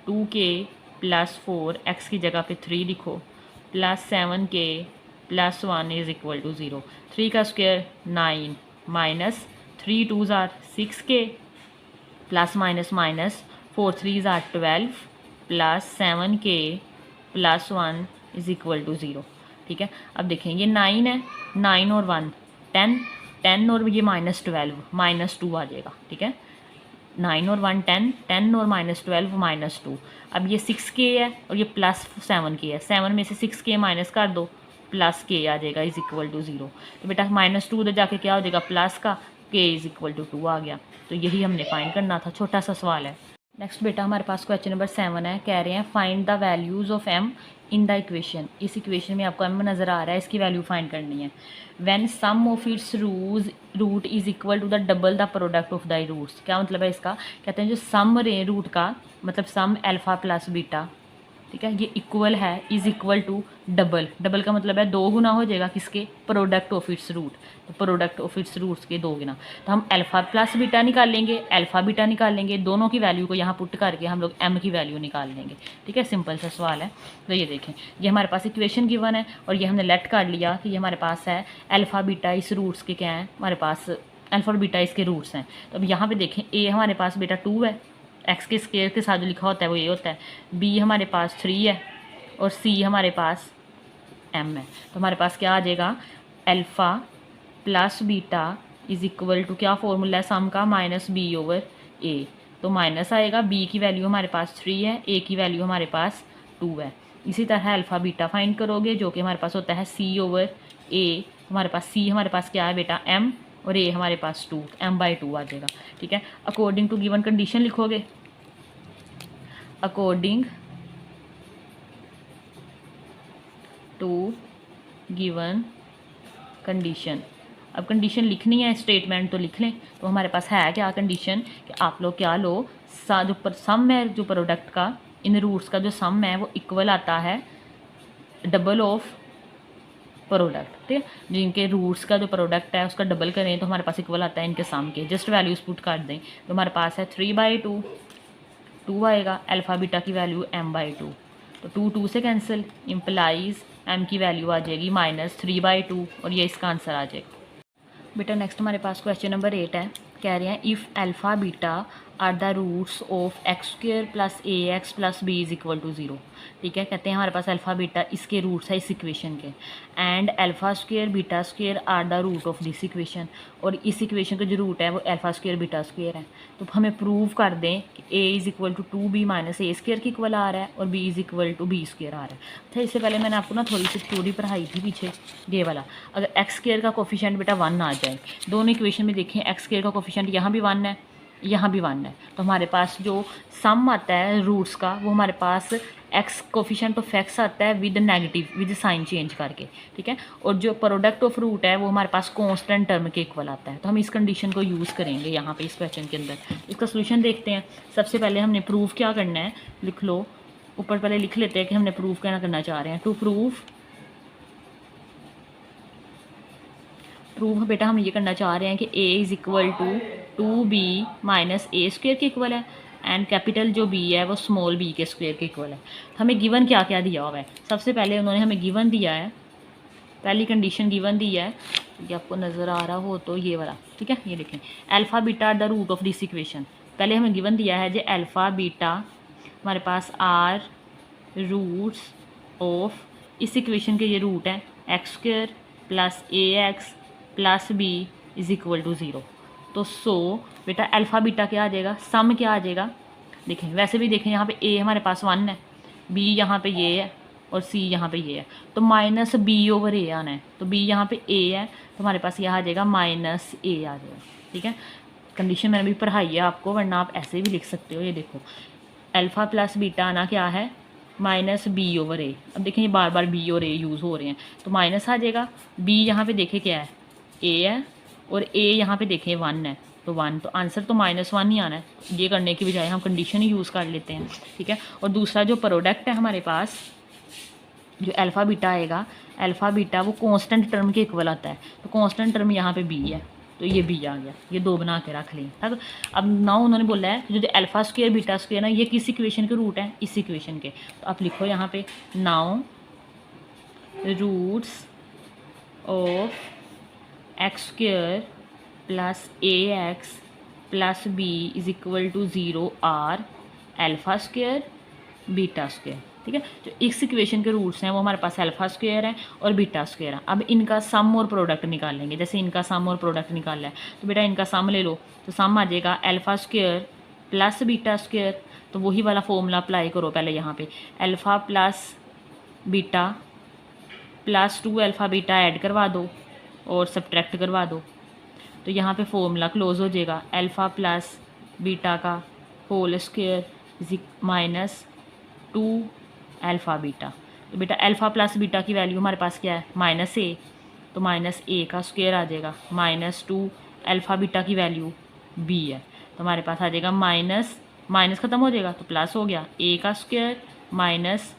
Speaker 1: 2k plus 4, x की जगह पे 3 लिखो, plus 7k plus 1 is equal to 0, 3 का square 9 minus 3 2s are 6k plus minus minus 4 3s are 12 plus 7k plus 1 is equal to 0। ठीक है, अब देखें ये 9 है, 9 और 1 10, 10 और ये माइनस 12 माइनस 2 आ जाएगा। ठीक है, 9 और 1 10, 10 और माइनस 12 माइनस 2। अब ये 6k है और ये प्लस 7k है, 7 में से 6k माइनस कर दो, प्लस k आ जाएगा इज़ इक्वल टू 0। तो बेटा माइनस 2 उधर जाके क्या हो जाएगा, प्लस का, k इज़ इक्वल टू 2 आ गया। तो यही हमने फाइंड करना था, छोटा सा सवाल है। नेक्स्ट बेटा हमारे पास क्वेश्चन नंबर 7 है, कह रहे हैं find the values of m in the equation, इस इक्वेशन में आपको m नज़र आ रहा है, इसकी वैल्यू फाइंड करनी है। When sum of its root is equal to the double the product of the roots. क्या मतलब है इसका? कहते हैं जो सम रूट का मतलब सम अल्फ़ा प्लस बीटा, ठीक है, ये इक्वल है, is equal to double. Double का मतलब है 2 गुना हो जाएगा किसके? Product of its root. तो प्रोडक्ट ऑफ इट्स रूट्स के 2 गुना। तो हम अल्फ़ा प्लस बीटा निकाल लेंगे, अल्फ़ा बीटा निकाल लेंगे, दोनों की वैल्यू को यहाँ पुट करके हम लोग m की वैल्यू निकाल लेंगे। ठीक है, सिंपल सा सवाल है। तो ये देखें, ये हमारे पास इक्वेशन गिवन है और ये हमने लेट कर लिया कि ये हमारे पास है अल्फ़ा बीटा इस रूट्स के क्या हैं, हमारे पास अल्फ़ा और बीटा इसके रूट्स हैं। तो अब यहाँ पर देखें, a हमारे पास बेटा 2 है, एक्स के स्क्वायर के साथ जो लिखा होता है वो ये होता है, बी हमारे पास 3 है और सी हमारे पास m है। तो हमारे पास क्या आ जाएगा? Alpha plus beta is equal to क्या फॉर्मूला है सम का? Minus b over a. तो माइनस आएगा, b की वैल्यू हमारे पास 3 है, a की वैल्यू हमारे पास 2 है। इसी तरह अल्फ़ा बीटा फाइंड करोगे जो कि हमारे पास होता है c ओवर a। हमारे पास c हमारे पास क्या है बेटा? m और a हमारे पास 2, m/2 आ जाएगा। ठीक है, अकॉर्डिंग टू गिवन कंडीशन लिखोगे, अकॉर्डिंग टू गिवन कंडीशन। अब कंडीशन लिखनी है, स्टेटमेंट तो लिख लें। तो हमारे पास है क्या कंडीशन कि आप लोग क्या लो, जो सम है जो प्रोडक्ट का, इन रूट्स का जो सम है वो इक्वल आता है डबल ऑफ प्रोडक्ट। ठीक है, जिनके रूट्स का जो प्रोडक्ट है उसका डबल करें तो हमारे पास इक्वल आता है इनके सम के। जस्ट वैल्यूज पुट कर दें तो हमारे पास है 3/2, 2 आएगा, अल्फ़ा बीटा की वैल्यू m/2। तो 2 2 से कैंसिल, इम्प्लाइज m की वैल्यू आ जाएगी -3/2 और ये इसका आंसर आ जाएगा। बेटा नेक्स्ट हमारे पास क्वेश्चन नंबर 8 है। कह रहे हैं if alpha beta are the roots of x² plus ax plus b is equal to 0। ठीक है, कहते हैं हमारे पास अल्फ़ा बीटा इसके रूट्स है इस इक्वेशन के, and alpha square beta square are the root of this equation. और इस इक्वेशन का जो रूट है वो अल्फ़ा स्क्वेयर बीटा स्क्वेयर है। तो हमें प्रूव कर दें कि a is equal to 2b minus a square की इक्वल आ रहा है और b is equal to b square आ रहा है। अच्छा, इससे पहले मैंने आपको ना थोड़ी सी थ्योरी पढ़ाई थी पीछे, ये वाला। अगर एक्स स्क्वेयर का कोफिशिएंट बेटा 1 आ जाए, दोनों इक्वेशन में देखें एक्स स्क्वेयर का कोफिशिएंट यहाँ भी 1 है, यहाँ भी 1 है, तो हमारे पास जो सम आता है रूट्स का वो हमारे पास एक्स कोफिशिएंट ऑफ एक्स आता है with negative, with sign change करके। ठीक है, और जो प्रोडक्ट ऑफ रूट है वो हमारे पास कांस्टेंट टर्म के इक्वल आता है। तो हम इस कंडीशन को यूज़ करेंगे यहाँ पे इस क्वेश्चन के अंदर। इसका सोल्यूशन देखते हैं। सबसे पहले हमने प्रूव क्या करना है, लिख लो ऊपर, पहले लिख लेते हैं कि हमने प्रूव क्या करना चाह रहे हैं। टू प्रूव बेटा हम ये करना चाह रहे हैं कि a is equal to 2b minus a square के इक्वल है, एंड कैपिटल जो b है वो स्मॉल b के स्क्वेयर के इक्वल है। हमें गिवन क्या क्या दिया हुआ है? सबसे पहले उन्होंने हमें गिवन दिया है, पहली कंडीशन गिवन दी है, ये आपको नज़र आ रहा हो तो ये वाला। ठीक है, ये देखें, alpha beta the root of this equation. पहले हमें गिवन दिया है जो अल्फ़ा बीटा हमारे पास आर रूट्स ऑफ, इस इक्वेशन के ये रूट है x square plus ax plus b is equal to 0। तो सो बेटा अल्फ़ा बीटा क्या आ जाएगा, सम क्या आ जाएगा? देखें, वैसे भी देखें यहाँ पे a हमारे पास 1 है, b यहाँ पे ये है और c यहाँ पे ये है, तो माइनस b ओवर a आना है। तो b यहाँ पे a है तो हमारे पास यह आ जाएगा माइनस a आ जाएगा। ठीक है, कंडीशन मैंने भी पढ़ाई है आपको, वरना आप ऐसे भी लिख सकते हो। ये देखो अल्फ़ा प्लस बीटा आना क्या है, माइनस बी ओवर ए। अब देखें ये बार बार बी और ए यूज़ हो रहे हैं तो माइनस आ जाएगा। बी यहाँ पे देखें क्या है, ए है, और ए यहाँ पे देखें 1 है, तो 1, तो आंसर तो -1 ही आना है। ये करने की बजाय हम कंडीशन ही यूज़ कर लेते हैं। ठीक है, और दूसरा जो प्रोडक्ट है हमारे पास, जो अल्फ़ा बीटा आएगा, अल्फ़ा बीटा वो कांस्टेंट टर्म के इक्वल आता है, तो कांस्टेंट टर्म यहाँ पे बी है, तो ये बी आ गया, ये 2 बना के रख लें। ठीक, अब नाउ उन्होंने बोला है जो अल्फ़ा स्क्वायर बीटा स्क्वायर ना, ये किस इक्वेशन के रूट है, इस इक्वेशन के। तो आप लिखो यहाँ पे now roots of x square plus ax plus b is equal to 0 are alpha square beta square. ठीक है, जो इस इक्वेशन के रूट्स हैं वो हमारे पास अल्फ़ा स्क्वायर है और बीटा स्क्वायर है। अब इनका सम और प्रोडक्ट निकालेंगे, जैसे इनका सम और प्रोडक्ट निकालना है तो बेटा इनका सम ले लो, तो सम आ जाएगा alpha square plus beta square. तो वही वाला फॉर्मूला अप्लाई करो पहले यहाँ पे, alpha plus beta plus 2 alpha beta add करवा दो और सब्ट्रैक्ट करवा दो, तो यहाँ पे फॉर्मूला क्लोज हो जाएगा। अल्फ़ा प्लस बीटा का whole square minus 2 alpha beta. तो बेटा अल्फ़ा प्लस बीटा की वैल्यू हमारे पास क्या है, माइनस ए, तो माइनस ए का स्क्वायर आ जाएगा, माइनस 2 अल्फ़ा बीटा की वैल्यू बी है, तो हमारे पास आ जाएगा माइनस माइनस ख़त्म हो जाएगा तो प्लस हो गया, ए का स्क्वायर माइनस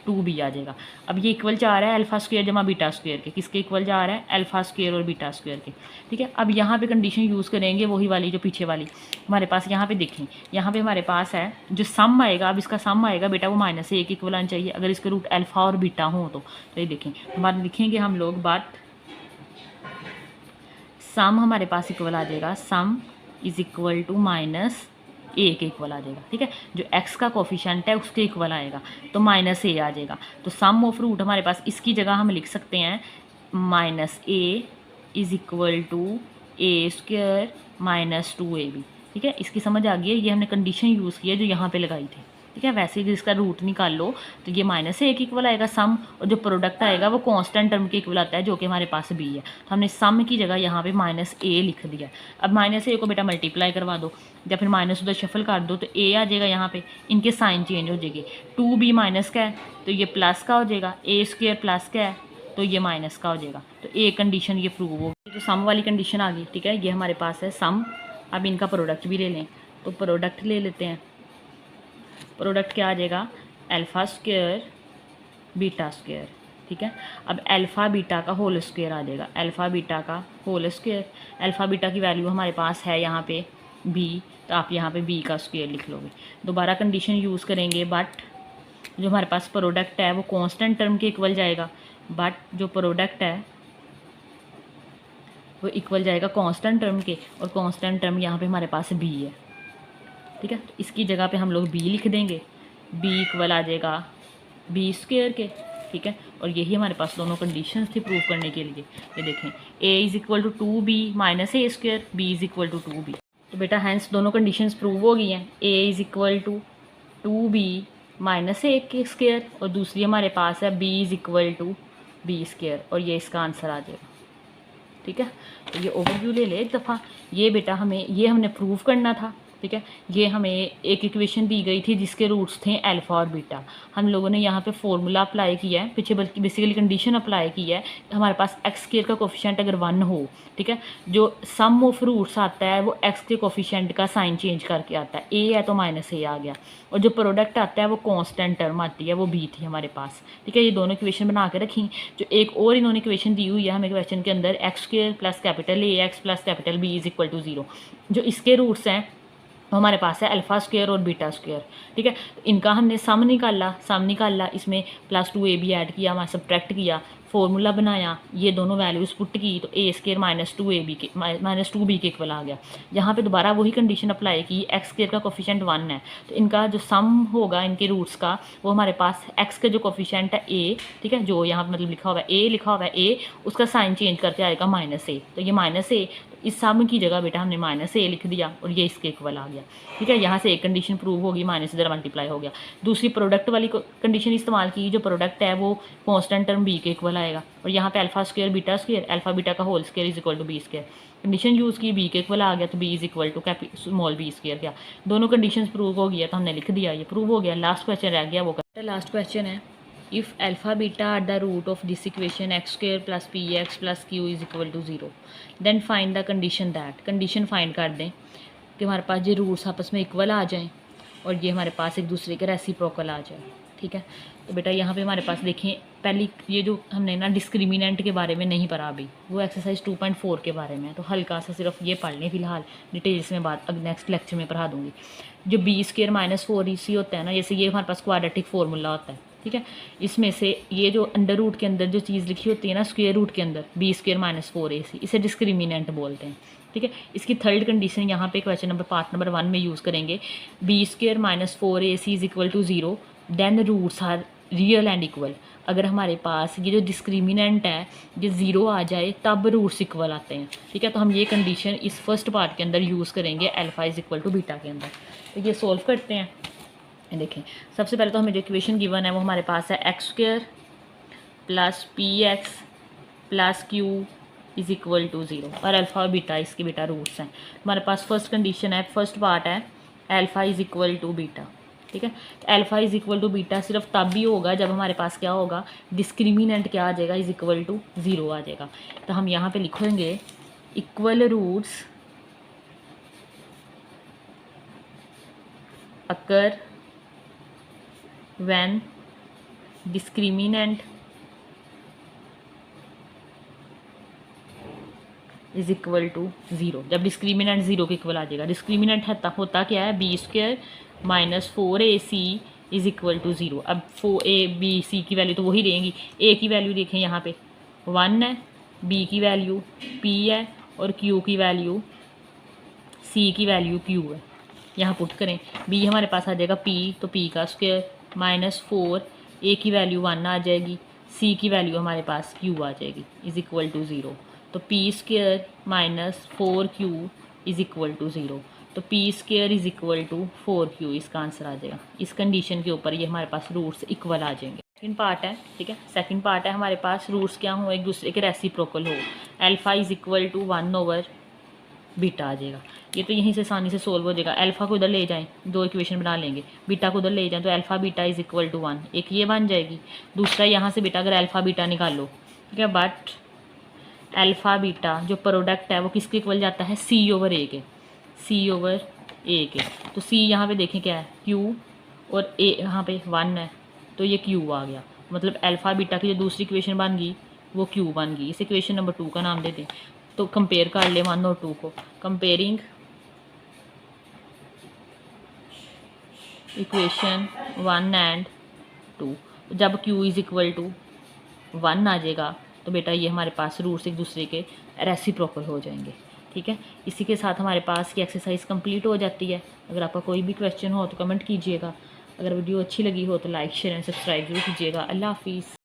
Speaker 1: 2b आ जाएगा। अब ये इक्वल जा रहा है अल्फ़ा स्क्वायर जमा बीटा स्क्वायर के, किसके इक्वल जा रहा है, अल्फ़ा स्क्वायर और बीटा स्क्वायर के। ठीक है, अब यहाँ पे कंडीशन यूज़ करेंगे वही वाली जो पीछे वाली हमारे पास, यहाँ पे देखें, यहाँ पे हमारे पास है जो सम आएगा, अब इसका सम आएगा बेटा वो माइनस ए के इक्वल आना चाहिए, अगर इसके रूट अल्फ़ा और बीटा हो तो ये देखें हमारे लिखेंगे हम लोग, बट सम हमारे पास इक्वल आ जाएगा, sum is equal to minus A के इक्वल आ जाएगा। ठीक है, जो एक्स का कोफिशिएंट है उसके इक्वल आएगा तो माइनस ए आ जाएगा, तो सम ऑफ रूट हमारे पास इसकी जगह हम लिख सकते हैं minus a is equal to a square minus 2ab। ठीक है, इसकी समझ आ गई है, ये हमने कंडीशन यूज़ की है जो यहाँ पे लगाई थी। ठीक है, वैसे ही इसका रूट निकाल लो तो ये माइनस ए के इक्वल आएगा सम, और जो प्रोडक्ट आएगा वो कांस्टेंट टर्म के इक्वल आता है जो कि हमारे पास बी है, तो हमने सम की जगह यहाँ पे माइनस ए लिख दिया। अब माइनस ए को बेटा मल्टीप्लाई करवा दो या फिर माइनस उधर शफल कर दो तो ए आ जाएगा, यहाँ पे इनके साइन चेंज हो जाएगी, 2b माइनस का है तो ये प्लस का हो जाएगा, ए स्क्वायर प्लस का है तो ये माइनस का हो जाएगा, तो ए कंडीशन ये प्रूव होगी, जो सम वाली कंडीशन आ गई। ठीक है, ये हमारे पास है सम, अब इनका प्रोडक्ट भी ले लें, तो प्रोडक्ट ले लेते हैं, प्रोडक्ट क्या आ जाएगा, अल्फ़ा स्क्वायर बीटा स्क्वायर। ठीक है, अब अल्फ़ा बीटा का होल स्क्वायर आ जाएगा, अल्फ़ा बीटा का होल स्क्वायर, अल्फ़ा बीटा की वैल्यू हमारे पास है यहाँ पे बी, तो आप यहाँ पे बी का स्क्वायर लिख लोगे। दोबारा कंडीशन यूज़ करेंगे, बट जो हमारे पास प्रोडक्ट है वो कांस्टेंट टर्म के इक्वल जाएगा, बट जो प्रोडक्ट है वो इक्वल जाएगा कांस्टेंट टर्म के, और कांस्टेंट टर्म यहाँ पे हमारे पास बी है। ठीक है, तो इसकी जगह पे हम लोग बी लिख देंगे, बी इक्वल आ जाएगा बी स्क्वायर के। ठीक है, और यही हमारे पास दोनों कंडीशंस थी प्रूव करने के लिए। ये देखें, a is equal to 2b minus a square, b is equal to 2b। तो बेटा हैंस दोनों कंडीशंस प्रूव हो गई हैं, A is equal to 2b minus A के स्क्वायर, और दूसरी हमारे पास है B is equal to B square, और ये इसका आंसर आ जाएगा। ठीक है, तो ये ओवरव्यू ले ले एक दफ़ा, ये बेटा हमें ये हमने प्रूव करना था। ठीक है, ये हमें एक इक्वेशन दी गई थी जिसके रूट्स थे अल्फ़ा और बीटा, हम लोगों ने यहाँ पे फॉर्मूला अप्लाई किया है पीछे, बल्कि बेसिकली कंडीशन अप्लाई की है, हमारे पास एक्स स्क्वायर का कोफिशिएंट अगर 1 हो, ठीक है, जो सम ऑफ रूट्स आता है वो एक्स के कोफिशिएंट का साइन चेंज करके आता है, ए है तो माइनस ए आ गया, और जो प्रोडक्ट आता है वो कांस्टेंट टर्म आती है, वो बी थी हमारे पास। ठीक है, ये दोनों इक्वेशन बना के रखी। जो एक और इन्होंने इक्वेशन दी हुई है हमें क्वेश्चन के अंदर, x square plus capital a x plus capital b is equal to 0, जो इसके रूट्स हैं हमारे पास है अल्फ़ा स्क्वायर और बीटा स्क्वायर। ठीक है, इनका हमने सम निकाला, इसमें प्लस 2ab ऐड किया, हमारा सब्ट्रैक्ट किया, फॉर्मूला बनाया, ये दोनों वैल्यूज़ पुट की, तो ए स्क्वायर माइनस 2ab के माइनस 2b के इक्वल आ गया। यहाँ पे दोबारा वही कंडीशन अप्लाई की, एक्स स्क्वायर का कोफिशिएंट 1 है, तो इनका जो सम होगा इनके रूट्स का वो हमारे पास एक्स का जो कोफिशिएंट है ए, ठीक है, जो यहाँ पर मतलब लिखा हुआ है ए, उसका साइन चेंज करके आएगा माइनस ए, तो ये माइनस ए, इस सम की जगह बेटा हमने माइनस ए लिख दिया और ये इसके इक्वल आ गया। ठीक है, यहाँ से एक कंडीशन प्रूव होगी, माइनस इधर मल्टीप्लाई हो गया। दूसरी प्रोडक्ट वाली कंडीशन इस्तेमाल की, जो प्रोडक्ट है वो कांस्टेंट टर्म बी के इक्वल आएगा, और यहाँ पे alpha square beta square, alpha beta का whole square is equal to B square, condition use की, बी के इक्वल आ गया तो B is equal to small B square गया। दोनों कंडीशन प्रूव हो गया तो हमने लिख दिया, ये प्रूव हो गया। लास्ट क्वेश्चन रह गया, वो लास्ट क्वेश्चन है, if alpha beta are the root of this equation x square plus px plus q is equal to 0, then find the condition that, condition find कर दें कि हमारे पास ये रूट्स आपस में इक्वल आ जाएं और ये हमारे पास एक दूसरे के रेसिप्रोकल आ जाए। ठीक है, तो बेटा यहाँ पे हमारे पास देखें, पहली ये जो हमने ना डिस्क्रिमिनेंट के बारे में नहीं पढ़ा अभी, वो एक्सरसाइज 2.4 के बारे में है, तो हल्का सा सिर्फ ये पढ़ लें फिलहाल, डिटेल्स में बात अब नेक्स्ट लेक्चर में पढ़ा दूँगी। जो बी स्क्वायर माइनस 4ac होता है ना, जैसे ये हमारे पास क्वाड्रेटिक फार्मूला होता है। ठीक है, इसमें से ये जो अंडर रूट के अंदर जो चीज़ लिखी होती है ना स्क्वायर रूट के अंदर, बी स्क्वायर माइनस 4ac, इसे डिस्क्रिमिनेंट बोलते हैं। ठीक है, इसकी थर्ड कंडीशन यहाँ पे क्वेश्चन नंबर पार्ट नंबर 1 में यूज़ करेंगे, b square minus 4ac is equal to 0, then roots are real and equal. अगर हमारे पास ये जो डिस्क्रिमिनेंट है ये 0 आ जाए तब रूट्स इक्वल आते हैं। ठीक है, तो हम ये कंडीशन इस फर्स्ट पार्ट के अंदर यूज़ करेंगे alpha is equal to beta के अंदर। तो ये सोल्व करते हैं। देखें, सबसे पहले तो हमें जो इक्वेशन गिवन है वो हमारे पास है x square plus p x plus q is equal to 0, और अल्फ़ा और बीटा इसके बेटा रूट्स हैं। हमारे पास फर्स्ट कंडीशन है, फर्स्ट पार्ट है alpha is equal to beta. ठीक है। Alpha is equal to beta सिर्फ तब भी होगा जब हमारे पास क्या होगा, डिस्क्रिमिनेंट क्या आ जाएगा, इज़ इक्वल टू 0 आ जाएगा। तो हम यहाँ पे लिखेंगे equal roots occur when discriminant is equal to 0। जब डिस्क्रिमिनेंट 0 के इक्वल आ जाएगा। डिस्क्रिमिनेंट है तब होता क्या है, b square minus 4ac is equal to 0। अब 4a b c की वैल्यू तो वही रहेंगी। a की वैल्यू देखें यहाँ पे 1 है, b की वैल्यू p है और q की वैल्यू c की वैल्यू q है। यहाँ पुट करें, b हमारे पास आ जाएगा p, तो p का स्क्वायर माइनस 4, a की वैल्यू 1 आ जाएगी, c की वैल्यू हमारे पास q आ जाएगी, इज इक्वल टू 0। तो p square minus 4q is equal to 0। तो p square is equal to 4q इसका आंसर आ जाएगा। इस कंडीशन के ऊपर ये हमारे पास रूट्स इक्वल आ जाएंगे। सेकंड पार्ट है, ठीक है। सेकंड पार्ट है हमारे पास रूट्स क्या हो, एक दूसरे के रेसिप्रोकल हो। Alpha is equal to 1 over beta आ जाएगा। ये तो यहीं से आसानी से सोल्व हो जाएगा। अल्फ़ा को उधर ले जाएं, 2 इक्वेशन बना लेंगे, बीटा को उधर ले जाएं तो alpha beta is equal to 1, एक ये बन जाएगी। दूसरा यहाँ से बेटा अगर अल्फ़ा बीटा निकालो, ठीक है, बट अल्फ़ा बीटा जो प्रोडक्ट है वो किसके इक्वल जाता है, सी ओवर ए के, सी ओवर ए के। तो सी यहाँ पे देखें क्या है, क्यू, और ए यहाँ पे 1 है तो ये क्यू आ गया। मतलब अल्फ़ा बीटा की जो दूसरी इक्वेशन बन गई वो क्यू बन गई। इस इक्वेशन नंबर 2 का नाम दे दें। तो कंपेयर कर ले 1 और 2 को। कंपेयरिंग इक्वेशन 1 एंड 2, जब q इज़ इक्वल टू 1 आ जाएगा तो बेटा ये हमारे पास रूट्स एक दूसरे के रेसिप्रोकल हो जाएंगे, ठीक है। इसी के साथ हमारे पास की एक्सरसाइज कंप्लीट हो जाती है। अगर आपका कोई भी क्वेश्चन हो तो कमेंट कीजिएगा। अगर वीडियो अच्छी लगी हो तो लाइक शेयर एंड सब्सक्राइब जरूर कीजिएगा। अल्लाह हाफिज़।